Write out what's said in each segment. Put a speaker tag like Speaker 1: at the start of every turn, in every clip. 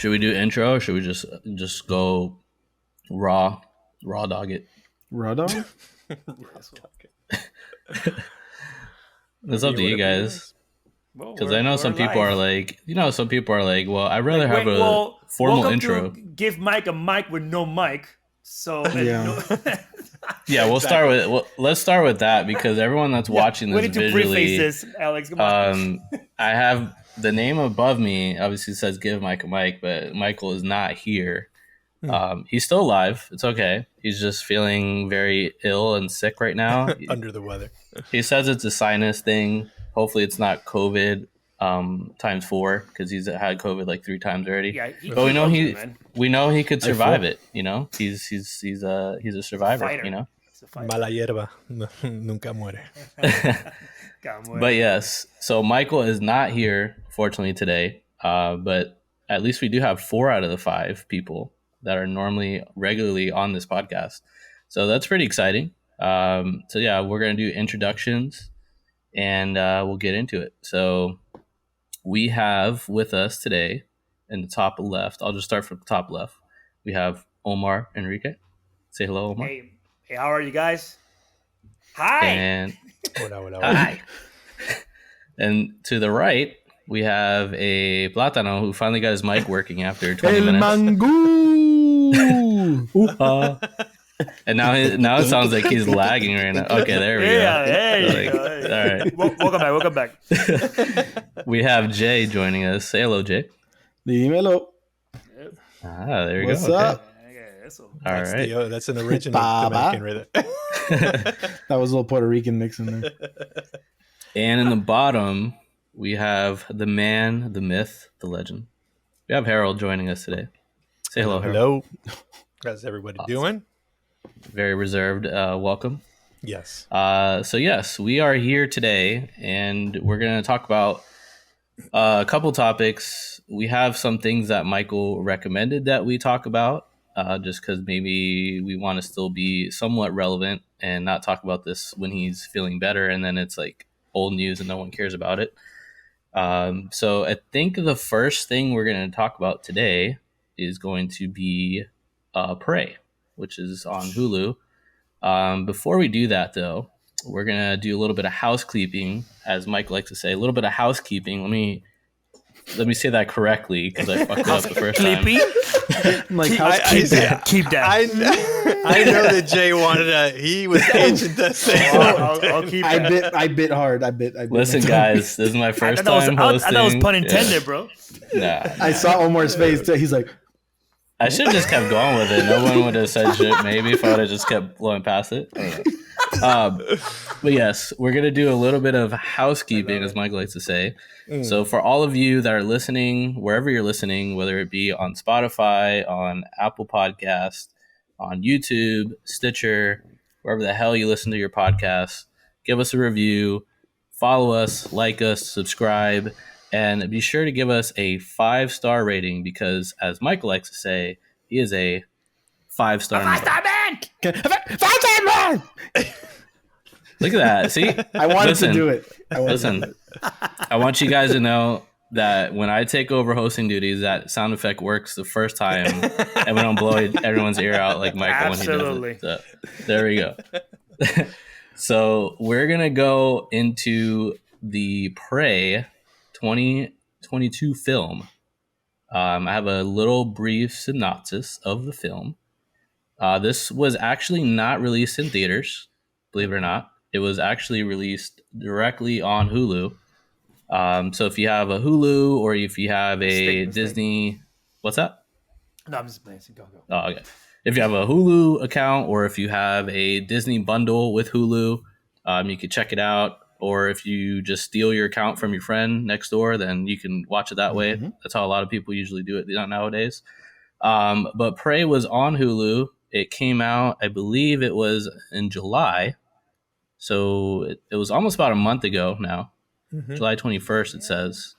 Speaker 1: Should we do intro or should we just go raw dog it?
Speaker 2: Raw dog?
Speaker 1: It's up to you guys. Because I know some people are like, well, I'd rather have a formal intro.
Speaker 3: Give Mike a mic with no mic. So
Speaker 1: yeah, let's start with that because everyone that's watching this visually,
Speaker 3: we need to preface this, Alex. Come on.
Speaker 1: I have the name above me. Obviously, says "Give Mike a mic," but Michael is not here. He's still alive. It's okay. He's just feeling very ill and sick right now.
Speaker 4: Under the weather.
Speaker 1: He says it's a sinus thing. Hopefully, it's not COVID times 4 because he's had COVID like 3 times already.
Speaker 3: Yeah,
Speaker 1: but we know he could survive it. You know, he's a survivor.
Speaker 3: Fighter.
Speaker 1: You know,
Speaker 4: mala hierba nunca muere.
Speaker 1: But yes, so Michael is not here, fortunately, today. But at least we do have 4 out of the 5 people that are normally regularly on this podcast. So that's pretty exciting. So yeah, we're going to do introductions and we'll get into it. So we have with us today in the top left, I'll just start from the top left. We have Omar Enrique. Say hello, Omar.
Speaker 3: Hey, how are you guys? Hi.
Speaker 1: And
Speaker 4: Hola.
Speaker 1: hi. And to the right, we have a Plátano who finally got his mic working after 20 minutes.
Speaker 2: Mango!
Speaker 1: And now it sounds like he's lagging right now. Okay, there we go.
Speaker 3: Hey,
Speaker 1: all right.
Speaker 3: Welcome back.
Speaker 1: We have Jay joining us. Say hello, Jay.
Speaker 2: Dímelo.
Speaker 1: There you
Speaker 2: What's
Speaker 1: go.
Speaker 2: up?
Speaker 1: All right.
Speaker 4: That's an original Dominican right there.
Speaker 2: That was a little Puerto Rican mix in there.
Speaker 1: And in the bottom, we have the man, the myth, the legend. We have Harold joining us today. Say hello, Harold.
Speaker 4: Hello. How's everybody doing?
Speaker 1: Very reserved. Welcome.
Speaker 4: Yes.
Speaker 1: So yes, we are here today, and we're going to talk about a couple topics. We have some things that Michael recommended that we talk about, just because maybe we want to still be somewhat relevant and not talk about this when he's feeling better, and then it's like old news and no one cares about it. So I think the first thing we're going to talk about today is going to be Prey, which is on Hulu. Before we do that, though, we're going to do a little bit of housekeeping, as Mike likes to say, a little bit of housekeeping. Let me say that correctly because I fucked it up the first time.
Speaker 3: Keep that.
Speaker 4: I know that Jay wanted he was itching to say
Speaker 3: I'll keep that.
Speaker 2: I bit hard. I bit.
Speaker 1: Listen, guys, this is my first time hosting.
Speaker 3: I thought it was pun intended, bro.
Speaker 1: Nah.
Speaker 2: I saw Omar's face too. He's like,
Speaker 1: I should have just kept going with it. No one would have said shit, maybe, if I would have just kept blowing past it. But yes, we're going to do a little bit of housekeeping, as Mike likes to say. So for all of you that are listening, wherever you're listening, whether it be on Spotify, on Apple Podcasts, on YouTube, Stitcher, wherever the hell you listen to your podcasts, give us a review, follow us, like us, subscribe, and be sure to give us a 5-star rating because, as Michael likes to say, he is a 5-star man.
Speaker 3: 5-star man!
Speaker 2: 5-star man!
Speaker 1: Look at that. See?
Speaker 2: I wanted to do it.
Speaker 1: I want you guys to know that when I take over hosting duties, that sound effect works the first time and we don't blow everyone's ear out like Michael
Speaker 3: Absolutely.
Speaker 1: when he does it. So, there we go. So we're going to go into the Prey 2022 film. I have a little brief synopsis of the film. This was actually not released in theaters, believe it or not. It was actually released directly on Hulu. So if you have a Hulu or if you have a Disney, what's that?
Speaker 3: No, I'm just playing. Go.
Speaker 1: Oh, okay. If you have a Hulu account or if you have a Disney bundle with Hulu, you can check it out. Or if you just steal your account from your friend next door, then you can watch it that way. That's how a lot of people usually do it nowadays. But Prey was on Hulu. It came out, I believe it was in July. So it was almost about a month ago now. July 21st, it says.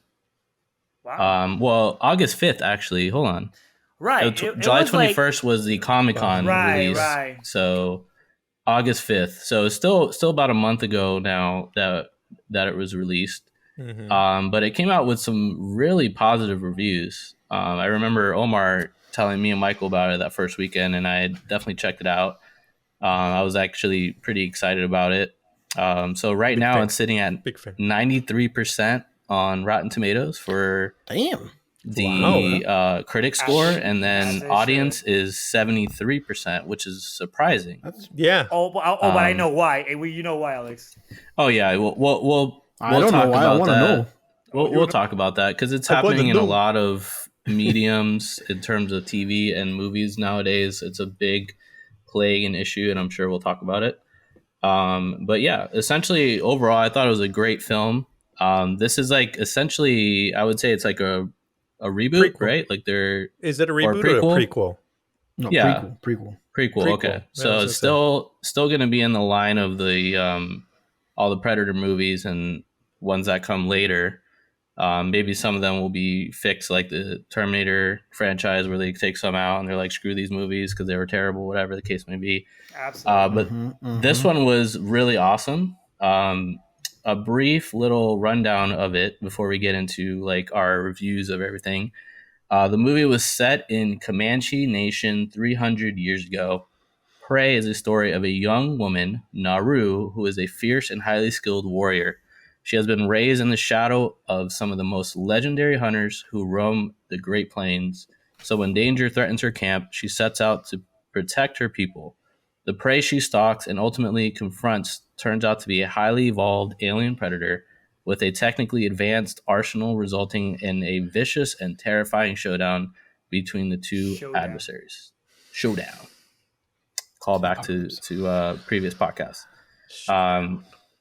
Speaker 3: Wow.
Speaker 1: Well, August 5th, actually. Hold on.
Speaker 3: Right.
Speaker 1: July 21st was the Comic-Con release.
Speaker 3: Right.
Speaker 1: So August 5th. So it's still about a month ago now that it was released. But it came out with some really positive reviews. I remember Omar telling me and Michael about it that first weekend, and I definitely checked it out. I was actually pretty excited about it. So right
Speaker 4: Big
Speaker 1: now
Speaker 4: fan.
Speaker 1: it's sitting at
Speaker 4: Big fan.
Speaker 1: 93% on Rotten Tomatoes for
Speaker 2: Damn.
Speaker 1: the critic score, and
Speaker 3: As
Speaker 1: then
Speaker 3: they
Speaker 1: audience
Speaker 3: should.
Speaker 1: is 73%, which is surprising.
Speaker 2: That's.
Speaker 4: Yeah.
Speaker 3: But I know why. You know why, Alex?
Speaker 1: Oh yeah,
Speaker 2: I
Speaker 1: we'll
Speaker 2: don't know
Speaker 1: talk
Speaker 2: why. I
Speaker 1: about
Speaker 2: want to know.
Speaker 1: that. We'll talk about that because it's
Speaker 4: I want to
Speaker 1: happening in a
Speaker 4: know.
Speaker 1: lot of mediums in terms of TV and movies nowadays. It's a big plague and issue, and I'm sure we'll talk about it. But yeah, essentially, overall, I thought it was a great film. This is like essentially, I would say it's like a reboot,
Speaker 4: Prequel.
Speaker 1: right? Like they're
Speaker 4: Is it a
Speaker 1: or
Speaker 4: reboot or a
Speaker 1: prequel.
Speaker 4: prequel?
Speaker 2: No,
Speaker 1: Yeah,
Speaker 2: prequel.
Speaker 1: prequel. Okay,
Speaker 4: Yeah, I
Speaker 1: so
Speaker 4: was
Speaker 1: it's
Speaker 4: gonna say.
Speaker 1: still going to be in the line of the all the Predator movies and ones that come later. Maybe some of them will be fixed, like the Terminator franchise, where they take some out and they're like, "Screw these movies" because they were terrible, whatever the case may be.
Speaker 3: Absolutely.
Speaker 1: But this one was really awesome. A brief little rundown of it before we get into like our reviews of everything. The movie was set in Comanche Nation 300 years ago. Prey is a story of a young woman, Naru, who is a fierce and highly skilled warrior. She has been raised in the shadow of some of the most legendary hunters who roam the Great Plains. So when danger threatens her camp, she sets out to protect her people. The prey she stalks and ultimately confronts turns out to be a highly evolved alien predator with a technically advanced arsenal, resulting in a vicious and terrifying showdown between the two
Speaker 3: Showdown.
Speaker 1: adversaries. Showdown. Call back to previous podcasts.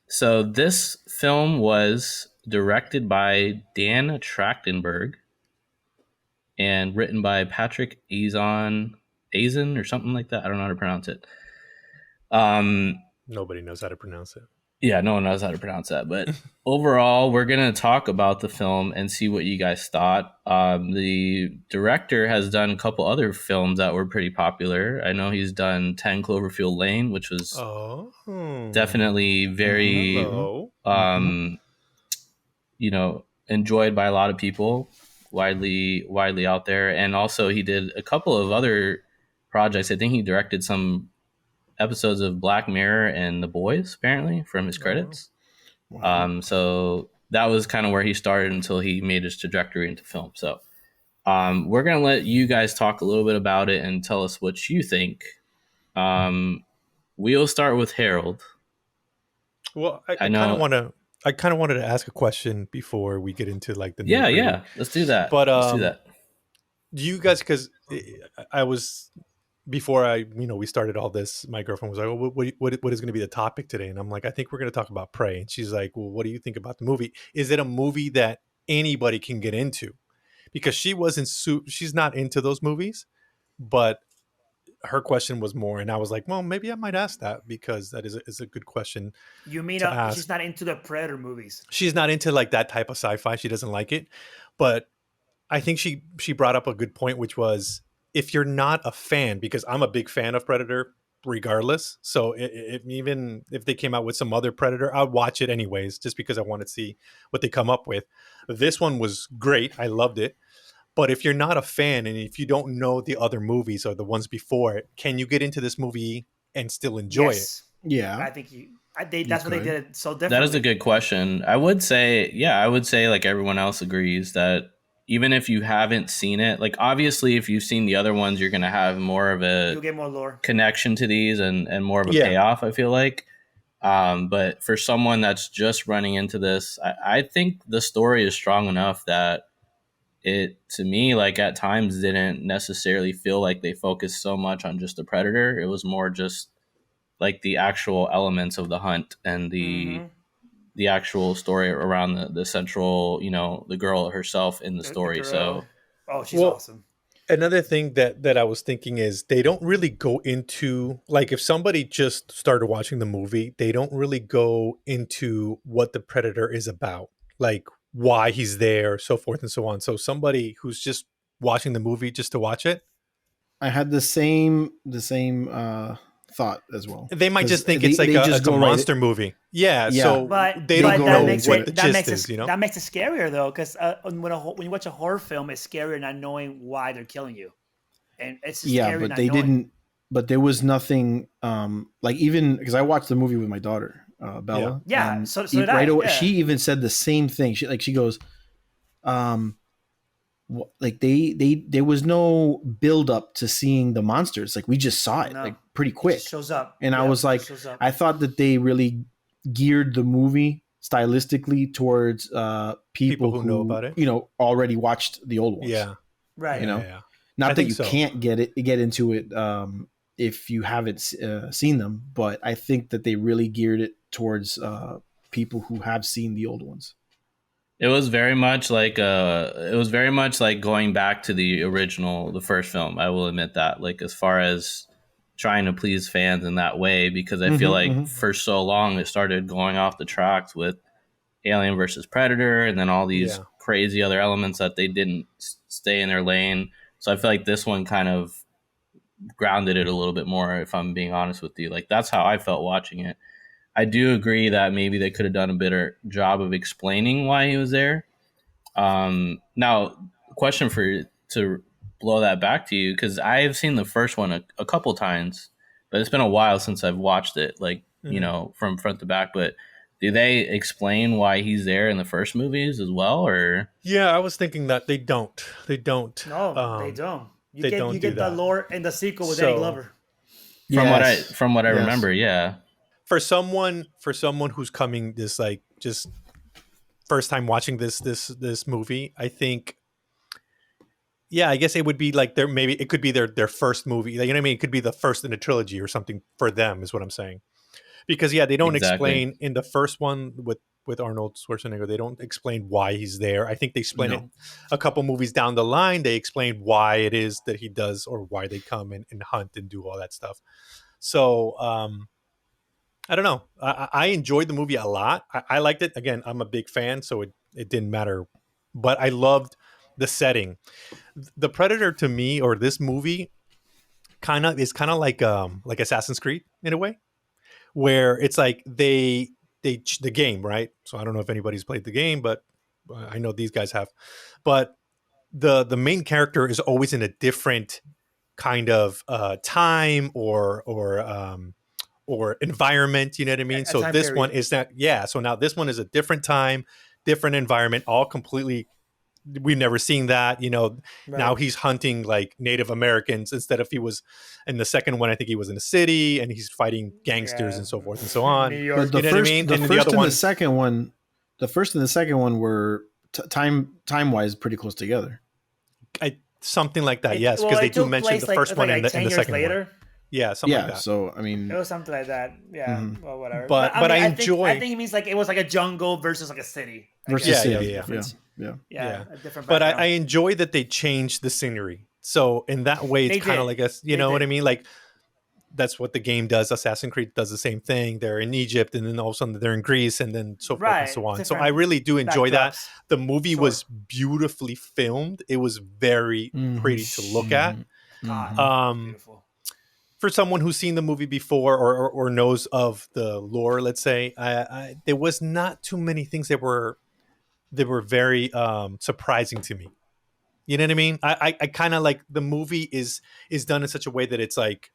Speaker 1: So this film was directed by Dan Trachtenberg and written by Patrick Azan or something like that. I don't know how to pronounce it.
Speaker 4: Nobody knows how to pronounce it.
Speaker 1: Yeah, no one knows how to pronounce that. But overall, we're going to talk about the film and see what you guys thought. The director has done a couple other films that were pretty popular. I know he's done 10 Cloverfield Lane, which was definitely very,
Speaker 4: Hello.
Speaker 1: enjoyed by a lot of people, widely out there. And also he did a couple of other projects. I think he directed some episodes of Black Mirror and The Boys, apparently, from his credits.
Speaker 2: Wow.
Speaker 1: So that was kind of where he started until he made his trajectory into film. So we're going to let you guys talk a little bit about it and tell us what you think. We'll start with Harold.
Speaker 4: Well, I kind of wanted to ask a question before we get into like the
Speaker 1: yeah. Let's do that.
Speaker 4: But
Speaker 1: let's do that.
Speaker 4: Do you guys? Because I was before we started all this. My girlfriend was like, "Oh, what is going to be the topic today?" And I'm like, "I think we're going to talk about Prey." And she's like, "Well, what do you think about the movie? Is it a movie that anybody can get into?" Because she's not into those movies, but her question was more, and I was like, well, maybe I might ask that because that is a good question.
Speaker 3: You mean
Speaker 4: to ask.
Speaker 3: She's not into the Predator movies?
Speaker 4: She's not into like that type of sci-fi. She doesn't like it. But I think she brought up a good point, which was if you're not a fan, because I'm a big fan of Predator regardless. So even if they came out with some other Predator, I'd watch it anyways, just because I want to see what they come up with. This one was great. I loved it. But if you're not a fan and if you don't know the other movies or the ones before it, can you get into this movie and still enjoy it?
Speaker 2: Yeah.
Speaker 3: I think that's what they did so differently.
Speaker 1: That is a good question. I would say like everyone else agrees that even if you haven't seen it, like obviously if you've seen the other ones, you're going to have more of
Speaker 3: you'll get more lore
Speaker 1: connection to these and more of a payoff, I feel like. But for someone that's just running into this, I think the story is strong enough that it, to me, like at times didn't necessarily feel like they focused so much on just the predator. It was more just like the actual elements of the hunt and the actual story around the central, the girl herself in the story. So,
Speaker 3: she's awesome.
Speaker 4: Another thing that I was thinking is they don't really go into, like, if somebody just started watching the movie, they don't really go into what the predator is about, like why he's there, so forth and so on. So somebody who's just watching the movie just to watch it.
Speaker 2: I had the same thought as well.
Speaker 4: They might
Speaker 2: 'Cause
Speaker 4: just think
Speaker 2: they-
Speaker 4: it's like
Speaker 2: they
Speaker 4: a,
Speaker 2: just
Speaker 4: it's a
Speaker 2: go right-
Speaker 4: monster movie. Yeah,
Speaker 2: Yeah.
Speaker 4: so
Speaker 3: But
Speaker 4: they don't
Speaker 2: go
Speaker 4: know
Speaker 2: into
Speaker 4: what
Speaker 2: it.
Speaker 4: the
Speaker 3: that
Speaker 4: gist
Speaker 3: makes
Speaker 4: is,
Speaker 3: it,
Speaker 4: you know?
Speaker 3: that makes it scarier though, because when you watch a horror film, it's scarier not knowing why they're killing you, and it's just
Speaker 2: Yeah,
Speaker 3: scary
Speaker 2: but
Speaker 3: not
Speaker 2: they
Speaker 3: knowing.
Speaker 2: didn't. But there was nothing like even because I watched the movie with my daughter, Bella.
Speaker 3: Yeah,
Speaker 2: and
Speaker 3: so did I,
Speaker 2: right away
Speaker 3: yeah.
Speaker 2: she even said the same thing. She goes, like they there was no build up to seeing the monsters. Like we just saw it
Speaker 3: No.
Speaker 2: like pretty
Speaker 3: It
Speaker 2: quick.
Speaker 3: just shows up,
Speaker 2: And I
Speaker 3: Yep,
Speaker 2: was
Speaker 3: it
Speaker 2: like,
Speaker 3: shows up.
Speaker 2: I thought that they really geared the movie stylistically towards people
Speaker 4: who know about it.
Speaker 2: Already watched the old ones.
Speaker 4: Yeah.
Speaker 3: right.
Speaker 2: You know?
Speaker 4: Yeah.
Speaker 2: Not
Speaker 4: I
Speaker 2: that
Speaker 4: think
Speaker 2: you
Speaker 4: so.
Speaker 2: can't get into it if you haven't seen them, but I think that they really geared it towards people who have seen the old ones.
Speaker 1: It was very much like going back to the first film. I will admit that, like as far as trying to please fans in that way, because I feel like for so long it started going off the tracks with Alien versus Predator, and then all these crazy other elements that they didn't stay in their lane. So I feel like this one kind of grounded it a little bit more, if I'm being honest with you. Like that's how I felt watching it. I do agree that maybe they could have done a better job of explaining why he was there. Now, question for to blow that back to you, because I have seen the first one a couple times, but it's been a while since I've watched it, like from front to back. But do they explain why he's there in the first movies as well, or?
Speaker 4: Yeah, I was thinking that they don't. They don't.
Speaker 3: No, they don't. You
Speaker 4: they
Speaker 3: get
Speaker 4: don't
Speaker 3: you
Speaker 4: do
Speaker 3: get the
Speaker 4: that.
Speaker 3: lore in the sequel with
Speaker 4: So-
Speaker 3: Danny Glover.
Speaker 1: From what I remember, yeah.
Speaker 4: For someone who's coming this like just first time watching this movie, I think I guess it would be like it could be their first movie. Like, you know what I mean? It could be the first in a trilogy or something for them, is what I'm saying. Because they don't
Speaker 1: Exactly.
Speaker 4: explain in the first one with Arnold Schwarzenegger, they don't explain why he's there. I think they explain it a couple movies down the line. They explain why it is that he does, or why they come and hunt and do all that stuff. So I don't know. I enjoyed the movie a lot. I liked it. Again, I'm a big fan, so it didn't matter. But I loved the setting. The Predator to me, or this movie, is kind of like Assassin's Creed in a way, where it's like the game, right? So I don't know if anybody's played the game, but I know these guys have. But the main character is always in a different kind of time or environment, you know what I mean? So this
Speaker 3: time
Speaker 4: one
Speaker 3: period.
Speaker 4: is that, so now this one is a different time, different environment, all completely, we've never seen that,
Speaker 3: Right.
Speaker 4: Now he's hunting like Native Americans instead of, he was in the second one, I think he was in a city and he's fighting gangsters and so forth and so on.
Speaker 3: New York.
Speaker 2: But the
Speaker 4: You know what I
Speaker 2: first,
Speaker 4: mean?
Speaker 2: the
Speaker 4: And the
Speaker 2: first
Speaker 4: other
Speaker 2: and
Speaker 4: one-
Speaker 2: the second one, were time wise pretty close together.
Speaker 4: Something like that, yes,
Speaker 3: Well,
Speaker 4: because they
Speaker 3: it
Speaker 4: do
Speaker 3: took
Speaker 4: mention
Speaker 3: place,
Speaker 4: the
Speaker 3: like,
Speaker 4: first one
Speaker 3: like
Speaker 4: and the
Speaker 3: 10 years
Speaker 4: second
Speaker 3: later.
Speaker 4: one. Yeah, something
Speaker 2: Yeah,
Speaker 4: like that.
Speaker 2: so I mean,
Speaker 3: It was something like that. Yeah, well, whatever.
Speaker 4: But
Speaker 3: I
Speaker 4: I
Speaker 3: think
Speaker 4: enjoy-
Speaker 3: I think he means like it was like a jungle versus like a city. I
Speaker 2: versus
Speaker 3: guess.
Speaker 2: city.
Speaker 4: yeah.
Speaker 2: Yeah.
Speaker 3: A different
Speaker 4: But
Speaker 3: background.
Speaker 4: I enjoy that they changed the scenery. So in that way,
Speaker 3: They
Speaker 4: it's kind of
Speaker 3: did.
Speaker 4: like you
Speaker 3: They
Speaker 4: know what
Speaker 3: did.
Speaker 4: I mean? Like that's what the game does. Assassin's Creed does the same thing. They're in Egypt, and then all of a sudden they're in Greece, and then so forth and so on. So
Speaker 3: Different
Speaker 4: I really do enjoy that.
Speaker 3: backdrops.
Speaker 4: The movie
Speaker 3: Sure.
Speaker 4: was beautifully filmed. It was very pretty to look at.
Speaker 3: God, beautiful.
Speaker 4: For someone who's seen the movie before or knows of the lore, let's say, there was not too many things that were very surprising to me. You know what I mean? I kind of like the movie is done in such a way that it's like,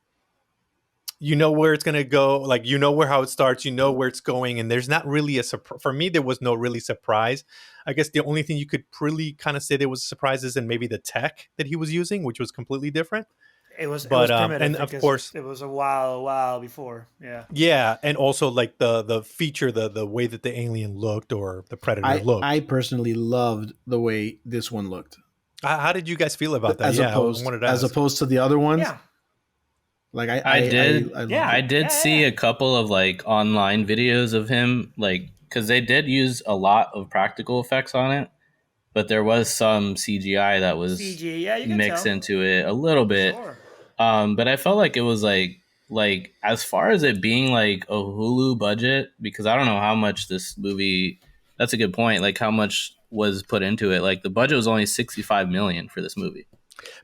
Speaker 4: you know where it's gonna go, like how it starts, where it's going, and there's not really a surprise. For me, there was no really surprise. I guess the only thing you could really kind of say there was a surprise is in maybe the tech that he was using, which was completely different.
Speaker 3: It was primitive,
Speaker 4: and of
Speaker 3: because
Speaker 4: course,
Speaker 3: it was a while before. Yeah.
Speaker 4: yeah, and also like the feature, the way that the alien looked or the Predator looked.
Speaker 2: I personally loved the way this one looked.
Speaker 4: How did you guys feel about that?
Speaker 2: As opposed to the other ones.
Speaker 3: Yeah.
Speaker 2: Like
Speaker 1: I did
Speaker 3: Yeah.
Speaker 1: see a couple of like online videos of him, like, because they did use a lot of practical effects on it, but there was some CGI that was
Speaker 3: CG, yeah, you can
Speaker 1: mixed
Speaker 3: tell.
Speaker 1: into it a little bit.
Speaker 3: Sure.
Speaker 1: But I felt like it was like as far as it being like a Hulu budget, because I don't know how much this movie. That's a good point. Like how much was put into it. Like the budget was only $65 million for this movie.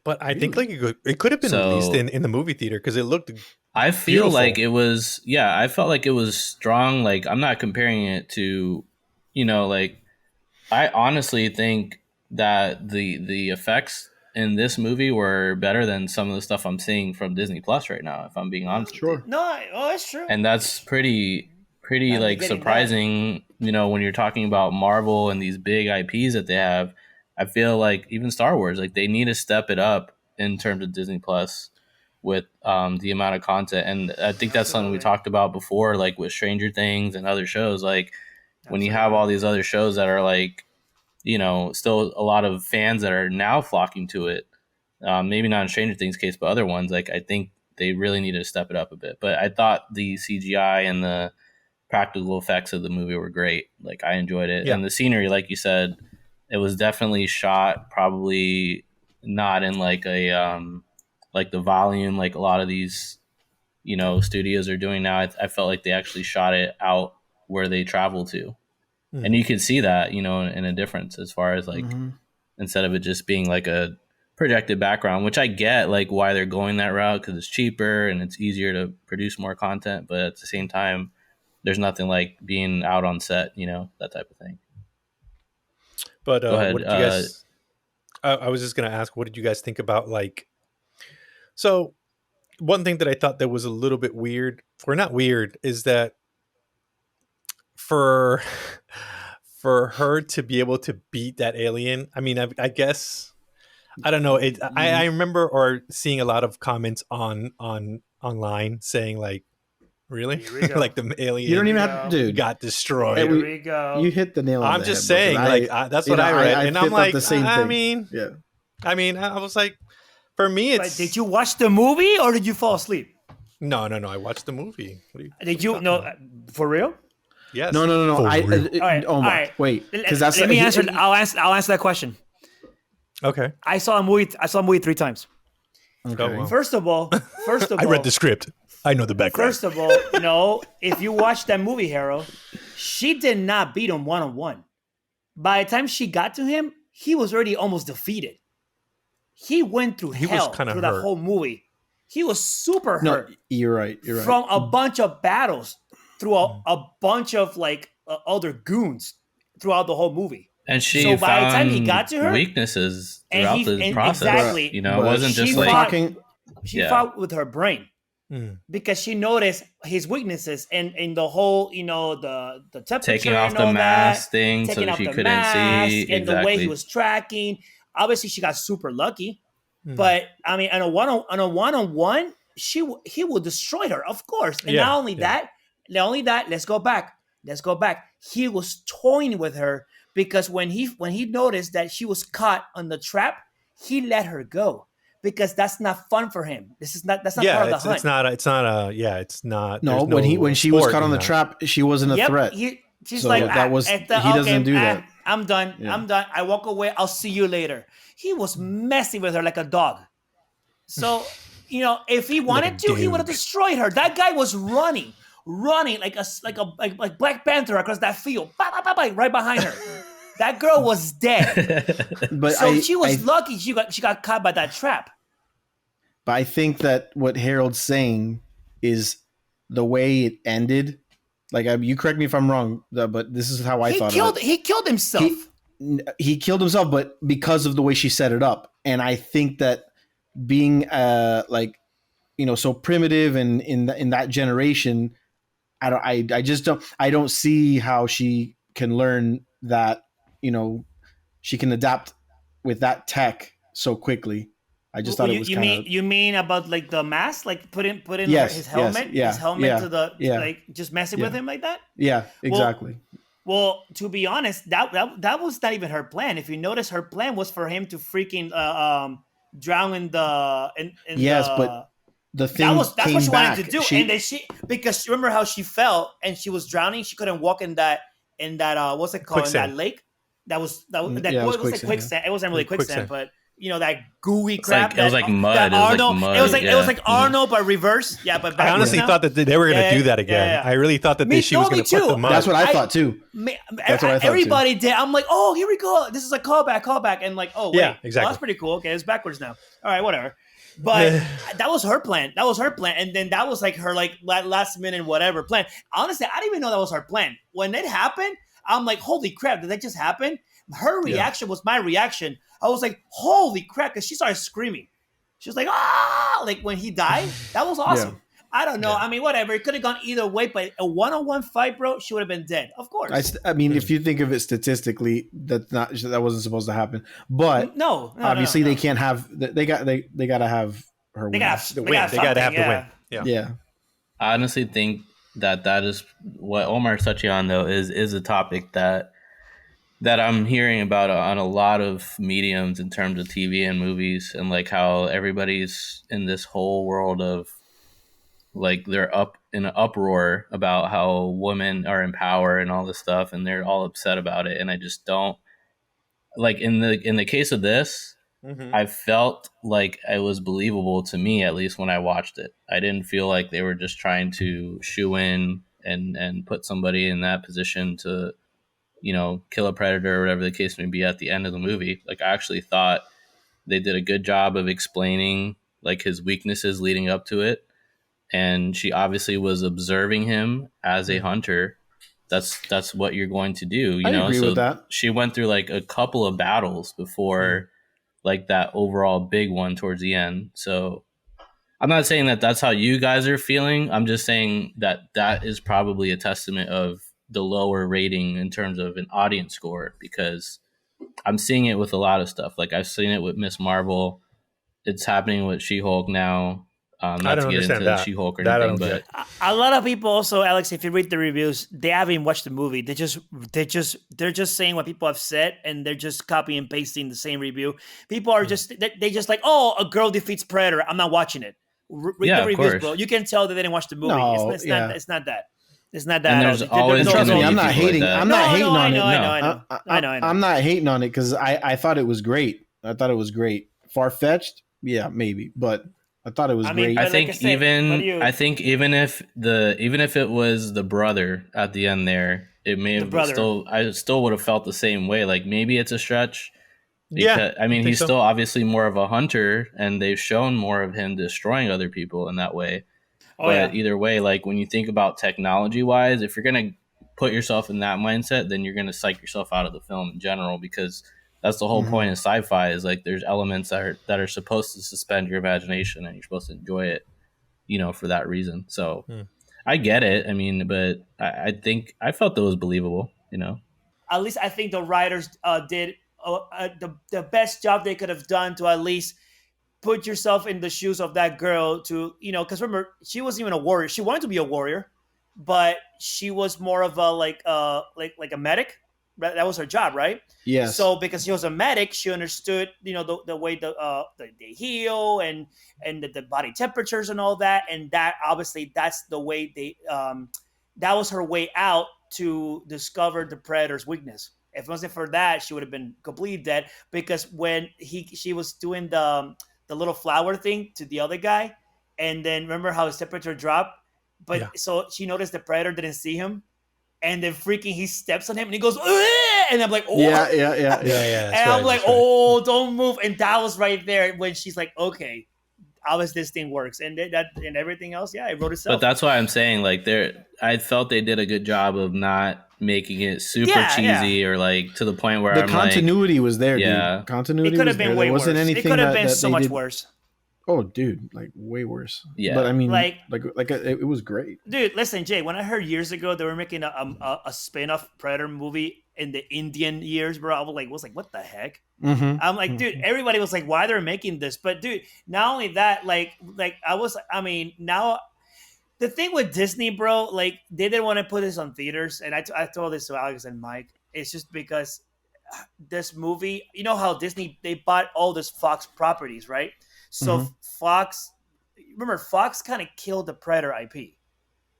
Speaker 4: But I think like it could have been released in the movie theater because it looked
Speaker 1: I feel
Speaker 4: Beautiful.
Speaker 1: like it was, yeah, I felt like it was strong. Like, I'm not comparing it to, like, I honestly think that the effects in this movie were better than some of the stuff I'm seeing from Disney Plus right now, if I'm being honest with you.
Speaker 2: Sure.
Speaker 3: No, oh, that's true.
Speaker 1: And that's pretty
Speaker 3: Not
Speaker 1: like
Speaker 3: negating that.
Speaker 1: surprising, when you're talking about Marvel and these big IPs that they have. I feel like even Star Wars, like, they need to step it up in terms of Disney Plus with the amount of content. And I think that's something we
Speaker 3: Absolutely.
Speaker 1: talked about before, like with Stranger Things and other shows. Like, when you have
Speaker 3: Absolutely.
Speaker 1: all these other shows that are like, still a lot of fans that are now flocking to it. Maybe not in Stranger Things case, but other ones, like, I think they really need to step it up a bit. But I thought the CGI and the practical effects of the movie were great. Like, I enjoyed it.
Speaker 4: Yeah.
Speaker 1: And the scenery, like you said, it was definitely shot probably not in like a like the volume like a lot of these studios are doing now. I felt like they actually shot it out where they travel to, and you could see that in a difference as far as like
Speaker 2: Mm-hmm.
Speaker 1: instead of it just being like a projected background, which I get like why they're going that route because it's cheaper and it's easier to produce more content, but at the same time there's nothing like being out on set, that type of thing.
Speaker 4: But
Speaker 1: Go ahead.
Speaker 4: what did you guys? I was just gonna ask, what did you guys think about like? So one thing that I thought that was a little bit weird, or not weird, is that for for her to be able to beat that alien. I mean, I guess I don't know. I remember or seeing a lot of comments on online saying like, really,
Speaker 3: Here we go.
Speaker 4: like the alien
Speaker 2: You don't even
Speaker 3: Here we
Speaker 2: have,
Speaker 3: go.
Speaker 2: dude.
Speaker 4: got destroyed.
Speaker 3: Here
Speaker 2: we-
Speaker 3: we go.
Speaker 2: You hit the nail on
Speaker 4: I'm
Speaker 2: the
Speaker 4: just
Speaker 2: head, bro, 'cause
Speaker 4: saying, like that's what I read, and I'm
Speaker 2: thought
Speaker 4: like,
Speaker 2: the same
Speaker 4: I
Speaker 2: thing.
Speaker 4: mean,
Speaker 2: Yeah.
Speaker 4: I was like, for me,
Speaker 3: But
Speaker 4: it's
Speaker 3: did you watch the movie or did you fall asleep?
Speaker 4: no. I watched the movie.
Speaker 3: Did you no for real?
Speaker 4: Yes.
Speaker 2: No.
Speaker 4: For
Speaker 2: I
Speaker 4: real.
Speaker 3: All right,
Speaker 2: oh
Speaker 3: all
Speaker 2: my,
Speaker 3: right.
Speaker 2: wait, because that's
Speaker 3: Let me answer. I'll answer that question.
Speaker 4: Okay.
Speaker 3: I saw a movie 3 times.
Speaker 2: Okay.
Speaker 4: Oh, wow.
Speaker 3: First of all,
Speaker 4: I read the script. I know the background.
Speaker 3: First of all, no. If you watch that movie, Harold, she did not beat him 1-on-1. By the time she got to him, he was already almost defeated. He went through
Speaker 4: He was
Speaker 3: hell
Speaker 4: kinda
Speaker 3: through that
Speaker 4: hurt.
Speaker 3: whole movie. He was super
Speaker 2: No,
Speaker 3: hurt
Speaker 2: you're right. You're right.
Speaker 3: from a bunch of battles through a bunch of like other goons throughout the whole movie.
Speaker 1: And she
Speaker 3: So by the
Speaker 1: found
Speaker 3: time he got to her,
Speaker 1: weaknesses
Speaker 3: and
Speaker 1: throughout
Speaker 3: he-
Speaker 1: the
Speaker 3: and
Speaker 1: process.
Speaker 3: exactly.
Speaker 1: It
Speaker 2: But
Speaker 1: wasn't
Speaker 3: she
Speaker 1: just
Speaker 2: we're
Speaker 1: like
Speaker 3: fought-
Speaker 2: talking.
Speaker 3: she
Speaker 1: Yeah.
Speaker 3: fought with her brain.
Speaker 4: Mm.
Speaker 3: Because she noticed his weaknesses and the whole, the temperature
Speaker 1: taking off
Speaker 3: and
Speaker 1: the
Speaker 3: all
Speaker 1: mask
Speaker 3: that,
Speaker 1: thing so
Speaker 3: taking
Speaker 1: that
Speaker 3: off
Speaker 1: she
Speaker 3: the
Speaker 1: couldn't
Speaker 3: mask
Speaker 1: see
Speaker 3: and the way
Speaker 1: exactly.
Speaker 3: he was tracking. Obviously, she got super lucky,
Speaker 4: Mm.
Speaker 3: but I mean, on a one-on-one, he will destroy her, of course. And
Speaker 4: Yeah,
Speaker 3: not only that, let's go back. He was toying with her because when he noticed that she was caught on the trap, he let her go. Because that's not fun for him. That's not part of the hunt.
Speaker 4: It's not it's not.
Speaker 2: No,
Speaker 4: there's
Speaker 2: when she was
Speaker 4: sport
Speaker 2: caught on
Speaker 4: in
Speaker 2: the
Speaker 4: that.
Speaker 2: trap, she wasn't a threat.
Speaker 3: She's
Speaker 2: So
Speaker 3: like,
Speaker 2: that was- he doesn't do that.
Speaker 3: I'm done.
Speaker 2: Yeah.
Speaker 3: I'm done. I walk away. I'll see you later. He was messing with her like a dog. So, if he wanted to, he would have
Speaker 4: dude.
Speaker 3: destroyed her. That guy was running like Black Panther across that field, right behind her. That girl was dead.
Speaker 2: But
Speaker 3: So she was lucky she got caught by that trap.
Speaker 2: But I think that what Harold's saying is the way it ended. Like, you correct me if I'm wrong, but this is how I thought of it.
Speaker 3: He killed himself.
Speaker 2: He killed himself, but because of the way she set it up. And I think that being so primitive and in that generation, I don't see how she can learn that, she can adapt with that tech so quickly. I just thought it was kind of.
Speaker 3: You mean about like the mask, like put in
Speaker 2: Yes,
Speaker 3: his helmet,
Speaker 2: yes, yeah,
Speaker 3: to the
Speaker 2: yeah.
Speaker 3: like just messing with him like that?
Speaker 2: Yeah, exactly.
Speaker 3: Well, to be honest, that was not even her plan. If you notice, her plan was for him to freaking drown in the.
Speaker 2: But the thing
Speaker 3: that's
Speaker 2: came
Speaker 3: what she
Speaker 2: back.
Speaker 3: wanted to do, and then because remember how she fell and she was drowning, she couldn't walk in that what's it called,
Speaker 4: Quicksand.
Speaker 3: in that lake. That was
Speaker 2: it was
Speaker 3: like
Speaker 2: quicksand,
Speaker 3: quicksand. It wasn't really quicksand,
Speaker 4: Quicksand.
Speaker 3: but that gooey crap.
Speaker 1: it was like mud.
Speaker 3: It was like
Speaker 1: yeah.
Speaker 3: Arnold, but reverse. Yeah, but
Speaker 4: I
Speaker 3: backwards
Speaker 4: honestly
Speaker 3: now.
Speaker 4: thought that they were going to do that again.
Speaker 3: yeah.
Speaker 4: I really thought that she was going to put
Speaker 3: too.
Speaker 4: them up.
Speaker 2: That's what I thought too. That's what I thought,
Speaker 3: Everybody did. I'm like, oh, here we go. This is a callback, and like, oh, wait,
Speaker 4: Yeah, exactly.
Speaker 3: well, that's pretty cool. Okay, it's backwards now. All right, whatever. But that was her plan. That was her plan. And then that was like her like last minute whatever plan. Honestly, I didn't even know that was her plan. When it happened, I'm like, holy crap, did that just happen? Her reaction was my reaction. I was like, holy crap, because she started screaming. She was like, ah, like when he died. That was awesome. I don't know.
Speaker 4: Yeah.
Speaker 3: I mean, whatever. It could have gone either way, but a one-on-one fight, bro, she would have been dead. Of course.
Speaker 2: I mean, if you think of it statistically, that wasn't supposed to happen. But
Speaker 3: No,
Speaker 2: obviously,
Speaker 3: no.
Speaker 2: they can't have. They got to have her
Speaker 3: They
Speaker 2: win.
Speaker 3: got
Speaker 4: The win. They got to have the win. Yeah.
Speaker 2: Yeah.
Speaker 1: I honestly think that is what Omar's touching on, though, is a topic that I'm hearing about on a lot of mediums in terms of TV and movies, and like how everybody's in this whole world of like they're up in an uproar about how women are in power and all this stuff, and they're all upset about it. And I just don't like in the case of this.
Speaker 4: Mm-hmm.
Speaker 1: I felt like it was believable to me, at least when I watched it. I didn't feel like they were just trying to shoe in and put somebody in that position to, kill a predator or whatever the case may be at the end of the movie. Like, I actually thought they did a good job of explaining like his weaknesses leading up to it. And she obviously was observing him as a hunter. That's what you're going to do,
Speaker 2: I agree with that.
Speaker 1: She went through like a couple of battles before like that overall big one towards the end. So I'm not saying that that's how you guys are feeling. I'm just saying that is probably a testament of the lower rating in terms of an audience score, because I'm seeing it with a lot of stuff. Like I've seen it with Miss Marvel. It's happening with She-Hulk now.
Speaker 4: I
Speaker 1: Not
Speaker 4: don't
Speaker 1: to get
Speaker 4: understand
Speaker 1: into
Speaker 4: that.
Speaker 1: She-Hulk or
Speaker 4: That I
Speaker 1: anything,
Speaker 4: don't
Speaker 1: but
Speaker 4: get.
Speaker 3: A lot of people also, Alex, if you read the reviews, they haven't watched the movie. They're just saying what people have said, and they're just copy and pasting the same review. People are just they just like, oh, a girl defeats Predator. I'm not watching it. Read
Speaker 1: Yeah,
Speaker 3: the
Speaker 1: of
Speaker 3: reviews,
Speaker 1: course.
Speaker 3: bro. You can tell that they didn't watch the movie.
Speaker 2: No,
Speaker 3: It's
Speaker 2: yeah.
Speaker 3: not. It's not that. It's not
Speaker 1: And
Speaker 3: that.
Speaker 1: there's
Speaker 3: at all.
Speaker 1: always
Speaker 3: There's
Speaker 2: Trust
Speaker 1: gonna
Speaker 2: me,
Speaker 1: be
Speaker 2: I'm not
Speaker 1: people like
Speaker 2: hating.
Speaker 1: that.
Speaker 2: I'm not hating
Speaker 3: no,
Speaker 2: on it.
Speaker 3: I know.
Speaker 2: I'm not hating on it because I thought it was great. I thought it was great. Far fetched, yeah, maybe, but I thought it was
Speaker 3: I mean,
Speaker 2: great.
Speaker 3: but
Speaker 1: I
Speaker 3: like
Speaker 1: think
Speaker 3: I said, what do you-
Speaker 1: even if it was the brother at the end there, it may
Speaker 3: The
Speaker 1: have
Speaker 3: brother.
Speaker 1: still I still would have felt the same way. Like maybe it's a stretch
Speaker 4: Yeah,
Speaker 1: because I mean
Speaker 4: think
Speaker 1: he's
Speaker 4: so.
Speaker 1: still obviously more of a hunter, and they've shown more of him destroying other people in that way.
Speaker 3: Oh
Speaker 1: But
Speaker 3: yeah.
Speaker 1: either way, like when you think about technology wise, if you're gonna put yourself in that mindset, then you're gonna psych yourself out of the film in general, because that's the whole
Speaker 2: Mhm.
Speaker 1: point of sci-fi is like there's elements that are supposed to suspend your imagination, and you're supposed to enjoy it, for that reason. So I get it. I mean, but I think I felt that was believable.
Speaker 3: At least I think the writers did the best job they could have done to at least put yourself in the shoes of that girl to because remember, she wasn't even a warrior. She wanted to be a warrior, but she was more of a like a medic. That was her job, right?
Speaker 2: Yes.
Speaker 3: So because she was a medic, she understood the way they heal and the body temperatures and all that, and that obviously that's the way that was her way out to discover the predator's weakness. If it wasn't for that, she would have been completely dead. Because when she was doing the little flower thing to the other guy, and then remember how his temperature dropped, but
Speaker 4: Yeah.
Speaker 3: so she noticed the predator didn't see him, and then freaking he steps on him and he goes, "Ugh!" And I'm like, oh
Speaker 2: Yeah.
Speaker 3: and I'm like, oh, don't move. And that was right there when she's like, okay, how does this thing works? And that and everything else, yeah, it wrote itself.
Speaker 1: But that's why I'm saying like I felt they did a good job of not making it super cheesy or like to the point where
Speaker 2: The
Speaker 1: I'm
Speaker 2: continuity was there,
Speaker 1: Yeah.
Speaker 2: dude. Continuity
Speaker 3: It could
Speaker 2: was
Speaker 3: have
Speaker 2: there.
Speaker 3: been
Speaker 2: There
Speaker 3: way worse.
Speaker 2: wasn't anything
Speaker 3: It could have been
Speaker 2: that
Speaker 3: so
Speaker 2: they
Speaker 3: much
Speaker 2: did.
Speaker 3: worse.
Speaker 2: Oh, dude, like way worse.
Speaker 1: Yeah.
Speaker 2: But I mean,
Speaker 3: Like-
Speaker 2: it was great.
Speaker 3: Dude, listen, Jay. When I heard years ago they were making a spin-off Predator movie in the Indian years, bro, I was like, what the heck?
Speaker 2: Mm-hmm.
Speaker 3: I'm like, dude, everybody was like, why they're making this? But dude, not only that, now the thing with Disney, bro, like they didn't want to put this on theaters, and I told this to Alex and Mike. It's just because this movie, you know how Disney they bought all this Fox properties, right? So Fox, remember, Fox kind of killed the Predator IP.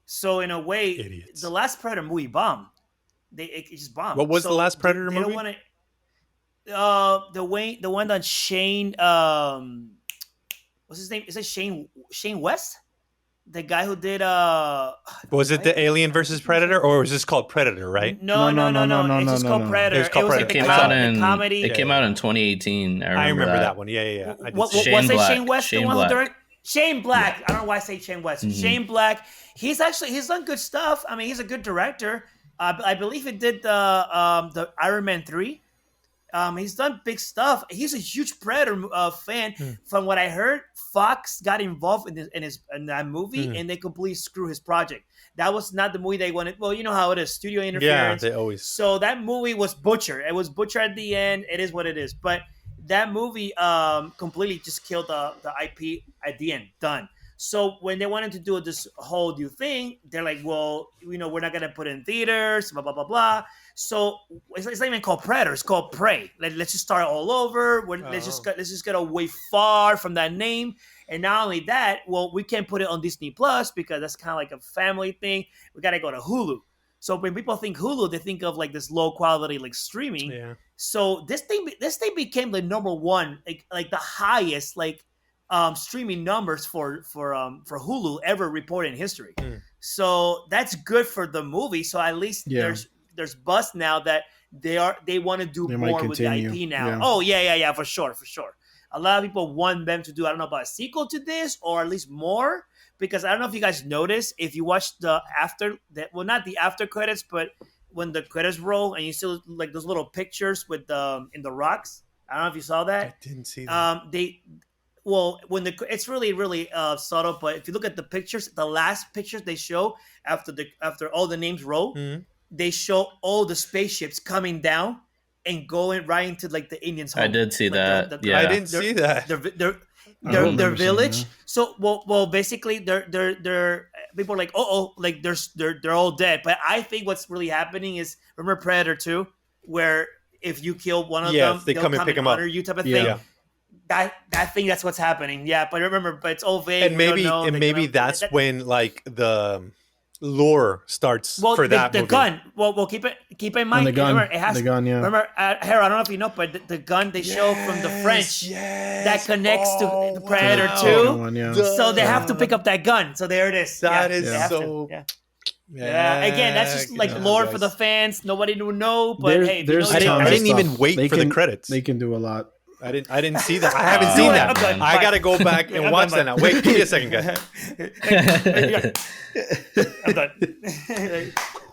Speaker 3: So in a way,
Speaker 4: Idiots.
Speaker 3: the last Predator movie bombed. It just bombed.
Speaker 4: What was
Speaker 3: So
Speaker 4: the last Predator
Speaker 3: they
Speaker 4: movie?
Speaker 3: Don't want to. The one that Shane, what's his name? Is it Shane West? The guy who did
Speaker 4: Was it the Alien versus Predator, or was this called Predator? Right?
Speaker 3: No. It's just called Predator.
Speaker 4: It was called
Speaker 3: like
Speaker 4: Predator.
Speaker 1: It came out
Speaker 3: the
Speaker 1: in
Speaker 3: comedy.
Speaker 1: It came out in 2018.
Speaker 4: I remember that one. Yeah. I did see it.
Speaker 1: Shane
Speaker 3: Was it
Speaker 1: Black.
Speaker 3: Shane West?
Speaker 1: Shane
Speaker 3: the one
Speaker 1: Black.
Speaker 3: who directed? Shane Black. I don't know why I say Shane West.
Speaker 1: Mhm.
Speaker 3: Shane Black. He's done good stuff. I mean, he's a good director. I believe he did the Iron Man 3. He's done big stuff. He's a huge Predator fan. From what I heard, Fox got involved in that movie, and they completely screwed his project. That was not the movie they wanted. Well, you know how it is, studio interference.
Speaker 4: Yeah, they always.
Speaker 3: So that movie was butchered. It was butchered at the end. It is what it is. But that movie completely just killed the IP at the end. Done. So when they wanted to do this whole new thing, they're like, well, we're not going to put it in theaters, blah, blah, blah, blah. So it's not even called Predator. It's called Prey. Let's just start all over. Let's just get away far from that name. And not only that, well, we can't put it on Disney Plus because that's kind of like a family thing. We got to go to Hulu. So when people think Hulu, they think of like this low quality like streaming.
Speaker 4: Yeah.
Speaker 3: So this thing became the number one, like the highest streaming numbers for Hulu ever reported in history. So that's good for the movie. So at least there's buzz now that they want to do more with the IP now. Yeah. Oh yeah, for sure. A lot of people want them to do, I don't know about a sequel to this or at least more, because I don't know if you guys noticed, if you watch not the after credits, but when the credits roll and you see like those little pictures with in the rocks. I don't know if you saw that.
Speaker 4: I didn't see that.
Speaker 3: It's really, really subtle, but if you look at the pictures, the last pictures they show after all the names roll, they show all the spaceships coming down and going right into like the Indians' home.
Speaker 1: I did see that.
Speaker 4: I didn't see that.
Speaker 3: Their village. So well, basically they're people are like, like they're all dead. But I think what's really happening is, remember Predator 2, where if you kill one of them,
Speaker 4: they come and pick them up.
Speaker 3: You type of thing.
Speaker 4: Yeah.
Speaker 3: That thing, that's what's happening. Yeah, but remember, but it's all vague.
Speaker 4: And maybe that's when like the lore starts for that
Speaker 3: the
Speaker 4: movie.
Speaker 3: gun. Well, keep in mind.
Speaker 2: And the gun.
Speaker 3: Remember, it has
Speaker 2: the gun, yeah.
Speaker 3: Remember, Harold, I don't know if you know, but the gun they show from the French that connects to Predator 2. So they have to pick up that gun. So there it is.
Speaker 4: That is so.
Speaker 3: Yeah. Again, that's just like lore for the fans. Nobody would know, but hey,
Speaker 4: I didn't even wait for the credits.
Speaker 2: They can do a lot.
Speaker 4: I didn't see that. I haven't seen that. I gotta go back and watch that now. Wait, give me a second, guys.
Speaker 3: I'm done.